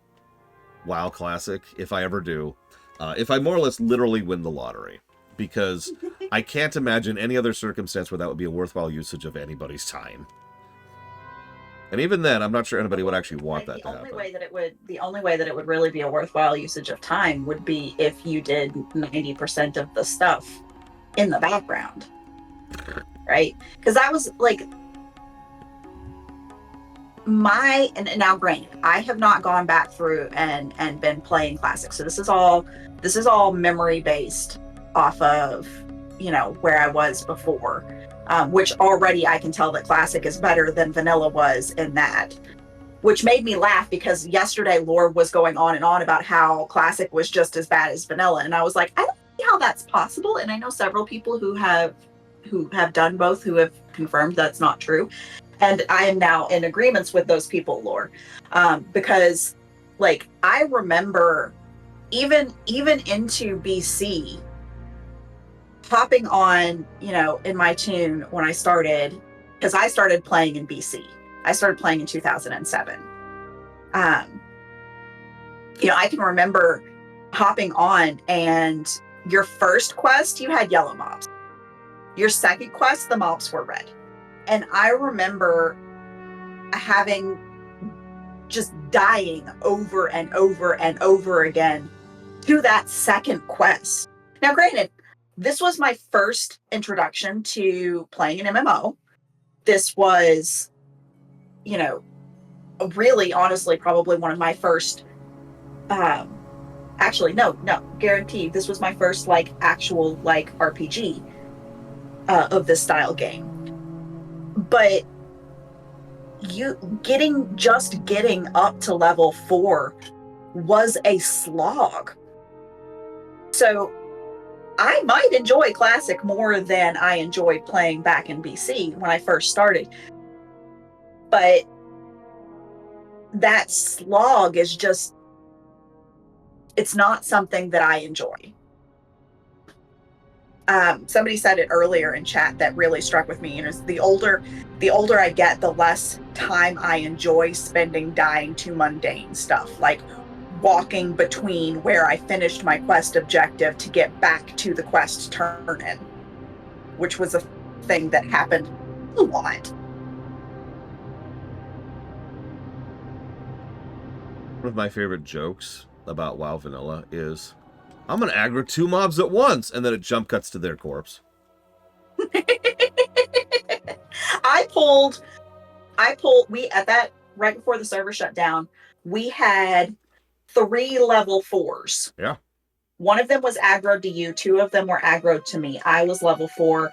WoW Classic, if I ever do, if I more or less literally win the lottery, because I can't imagine any other circumstance where that would be a worthwhile usage of anybody's time. And even then, I'm not sure anybody would actually want that to happen.
The only way that it would really be a worthwhile usage of time would be if you did 90% of the stuff in the background, right? Because that was like and now granted, I have not gone back through and been playing Classic, so this is all memory based off of where I was before. Which already I can tell that Classic is better than Vanilla was in that, which made me laugh because yesterday Lord was going on and on about how Classic was just as bad as Vanilla, and I was like, I don't see how that's possible. And I know several people who have done both who have confirmed that's not true, and I am now in agreements with those people, Lord, because like I remember even into BC. Hopping on, in my tune when I started, because I started playing in BC. I started playing in 2007. I can remember hopping on, and your first quest, you had yellow mobs. Your second quest, the mobs were red. And I remember just dying over and over and over again to that second quest. Now, granted, this was my first introduction to playing an MMO. This was, really, honestly, probably one of my first, actually, no, guaranteed. This was my first, actual, RPG of this style game. But getting up to level 4 was a slog. So I might enjoy Classic more than I enjoyed playing back in BC when I first started. But that slog is just, it's not something that I enjoy. Somebody said it earlier in chat that really struck with me. The older I get, the less time I enjoy spending dying to mundane stuff, like walking between where I finished my quest objective to get back to the quest turn-in, which was a thing that happened a lot.
One of my favorite jokes about WoW Vanilla is, I'm going to aggro 2 mobs at once, and then it jump cuts to their corpse.
Right before the server shut down, we had 3 level 4s.
Yeah.
One of them was aggroed to you, 2 of them were aggroed to me. I was level 4,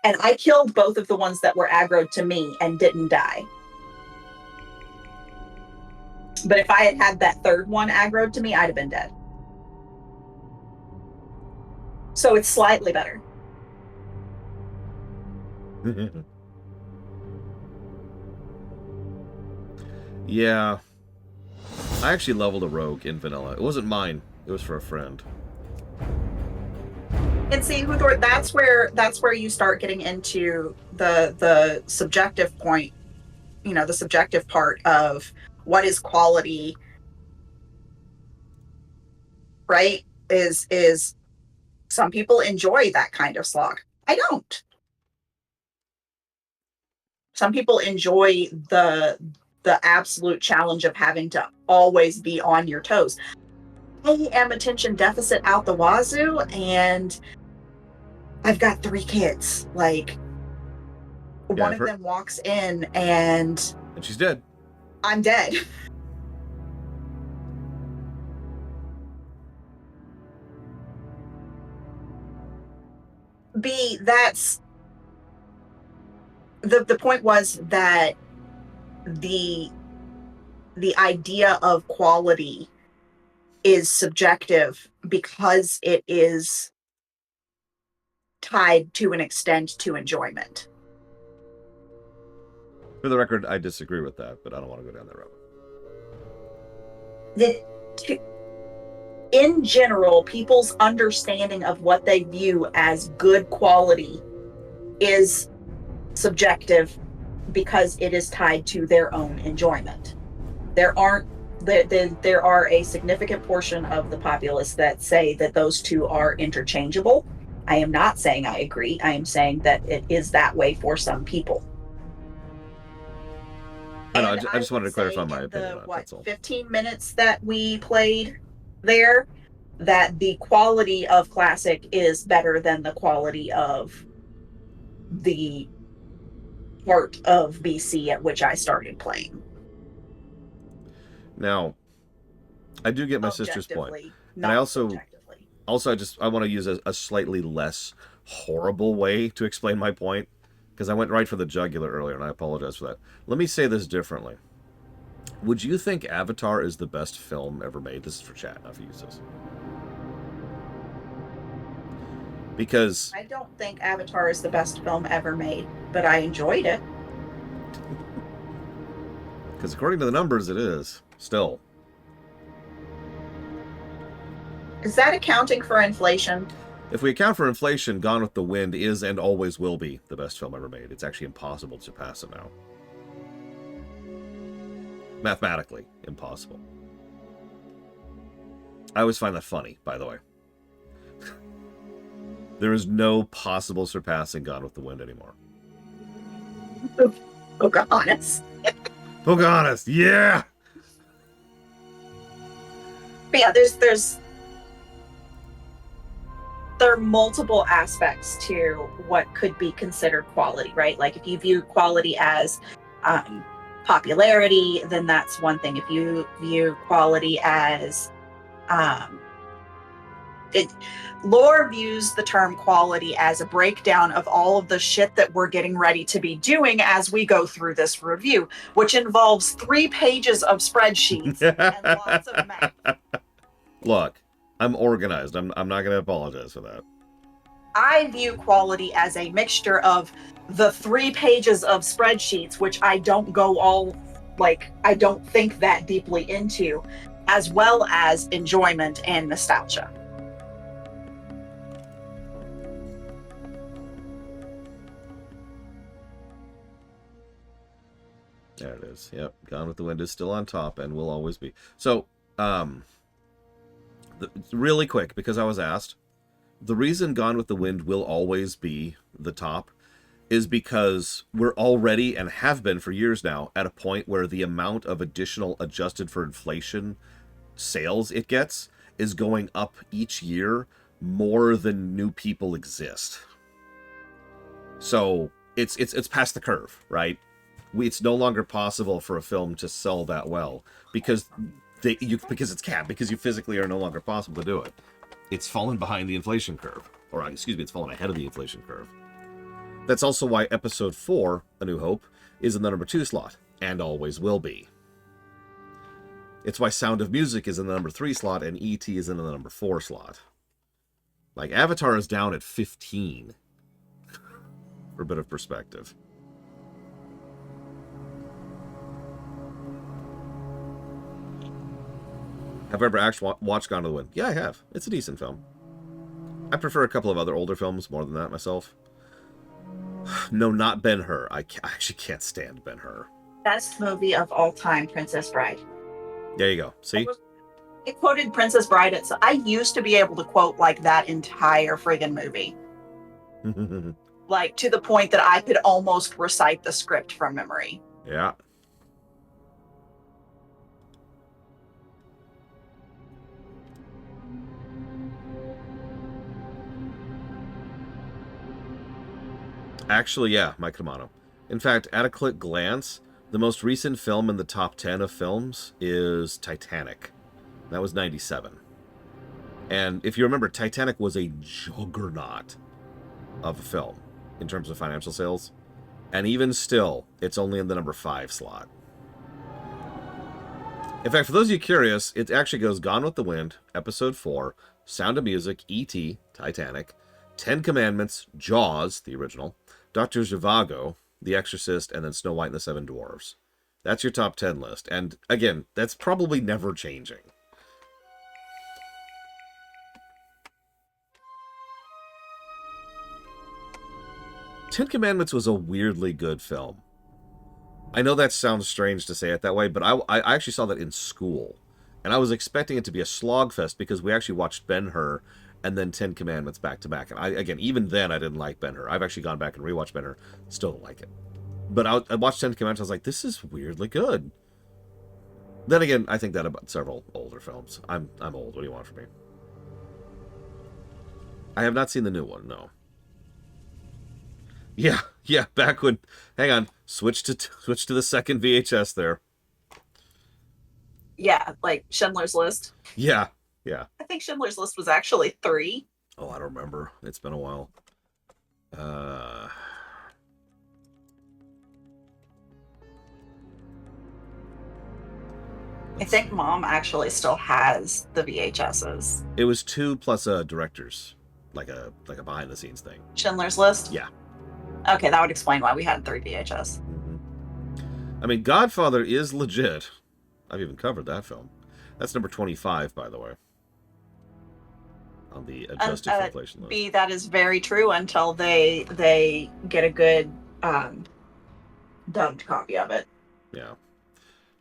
and I killed both of the ones that were aggroed to me and didn't die. But if I had had that third one aggroed to me, I'd have been dead. So it's slightly better.
Yeah. I actually leveled a rogue in Vanilla. It wasn't mine. It was for a friend.
And see, Hudor, that's where you start getting into the subjective point, the subjective part of what is quality, right? Is some people enjoy that kind of slog. I don't. Some people enjoy the absolute challenge of having to always be on your toes. I am attention deficit out the wazoo, and I've got 3 kids. One of them walks in and
she's dead.
I'm dead. That's the point, was that the idea of quality is subjective because it is tied to an extent to enjoyment.
For the record, I disagree with that, but I don't want to go down that road.
the, in general, people's understanding of what they view as good quality is subjective because it is tied to their own enjoyment. There are a significant portion of the populace that say that those two are interchangeable. I am not saying I agree. I am saying that it is that way for some people.
I know. I just wanted to clarify my opinion on it.
What,
That's all.
15 minutes that we played there, that the quality of classic is better than the quality of the part of BC at which I started playing.
Now, I do get my sister's point, and I also I want to use a slightly less horrible way to explain my point, because I went right for the jugular earlier, and I apologize for that. Let me say this differently. Would you think Avatar is the best film ever made? This is for chat, not for users. Because
I don't think Avatar is the best film ever made, but I enjoyed it.
Because according to the numbers, it is. Still.
Is that accounting for inflation?
If we account for inflation, Gone with the Wind is and always will be the best film ever made. It's actually impossible to surpass it now. Mathematically impossible. I always find that funny, by the way. There is no possible surpassing Gone with the Wind anymore.
Pocahontas.
Pocahontas, yeah!
But yeah, there are multiple aspects to what could be considered quality, right? Like if you view quality as popularity, then that's one thing. If you view quality as lore views the term quality as a breakdown of all of the shit that we're getting ready to be doing as we go through this review, which involves 3 pages of spreadsheets and lots of math.
Look, I'm organized. I'm not going to apologize for that.
I view quality as a mixture of the 3 pages of spreadsheets, which I don't go all, I don't think that deeply into, as well as enjoyment and nostalgia.
There it is. Yep. Gone with the Wind is still on top and will always be. So, really quick, because I was asked, the reason Gone with the Wind will always be the top is because we're already, and have been for years now, at a point where the amount of additional adjusted for inflation sales it gets is going up each year more than new people exist. So it's past the curve, right? It's no longer possible for a film to sell that well because it's capped, because you physically are no longer possible to do it. It's fallen behind the inflation curve, or excuse me, it's fallen ahead of the inflation curve. That's also why Episode 4, A New Hope, is in the number 2 slot, and always will be. It's why Sound of Music is in the number 3 slot, and E.T. is in the number 4 slot. Like, Avatar is down at 15, for a bit of perspective. Have I ever actually watched Gone with the Wind? Yeah, I have. It's a decent film. I prefer a couple of other older films more than that myself. No, not Ben-Hur. I actually can't stand Ben-Hur.
Best movie of all time, Princess Bride.
There you go. See?
I quoted Princess Bride. I used to be able to quote like that entire friggin' movie. Like to the point that I could almost recite the script from memory.
Yeah. Actually, yeah, Mike Romano. In fact, at a quick glance, the most recent film in the top 10 of films is Titanic. That was 97. And if you remember, Titanic was a juggernaut of a film in terms of financial sales. And even still, it's only in the number 5 slot. In fact, for those of you curious, it actually goes Gone with the Wind, Episode 4, Sound of Music, E.T., Titanic, 10 Commandments, Jaws, the original, Dr. Zhivago, The Exorcist, and then Snow White and the Seven Dwarfs. That's your top 10 list. And again, that's probably never changing. Ten Commandments was a weirdly good film. I know that sounds strange to say it that way, but I actually saw that in school. And I was expecting it to be a slogfest because we actually watched Ben-Hur and then Ten Commandments back to back. And again, even then I didn't like Ben-Hur. I've actually gone back and rewatched Ben-Hur. Still don't like it. But I watched Ten Commandments. I was like, this is weirdly good. Then again, I think that about several older films. I'm old. What do you want from me? I have not seen the new one, no. Yeah, back when... Hang on. Switch to the second VHS there.
Yeah, like Schindler's List.
Yeah.
I think Schindler's List was actually 3.
Oh, I don't remember. It's been a while. I
think Mom actually still has the VHSs.
It was 2 plus a director's, like a behind the scenes thing.
Schindler's List?
Yeah.
Okay, that would explain why we had 3 VHS.
I mean, Godfather is legit. I've even covered that film. That's number 25, by the way, on the adjusted for inflation list.
B, that is very true until they get a good dubbed copy of it.
Yeah.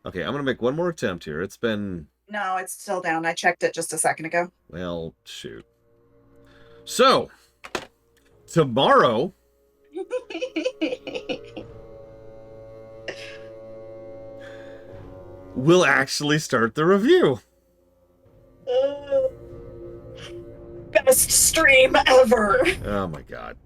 Okay, I'm going to make one more attempt here. It's been...
No, it's still down. I checked it just a second ago.
Well, shoot. So, tomorrow... we'll actually start the review.
Best stream ever.
Oh my god.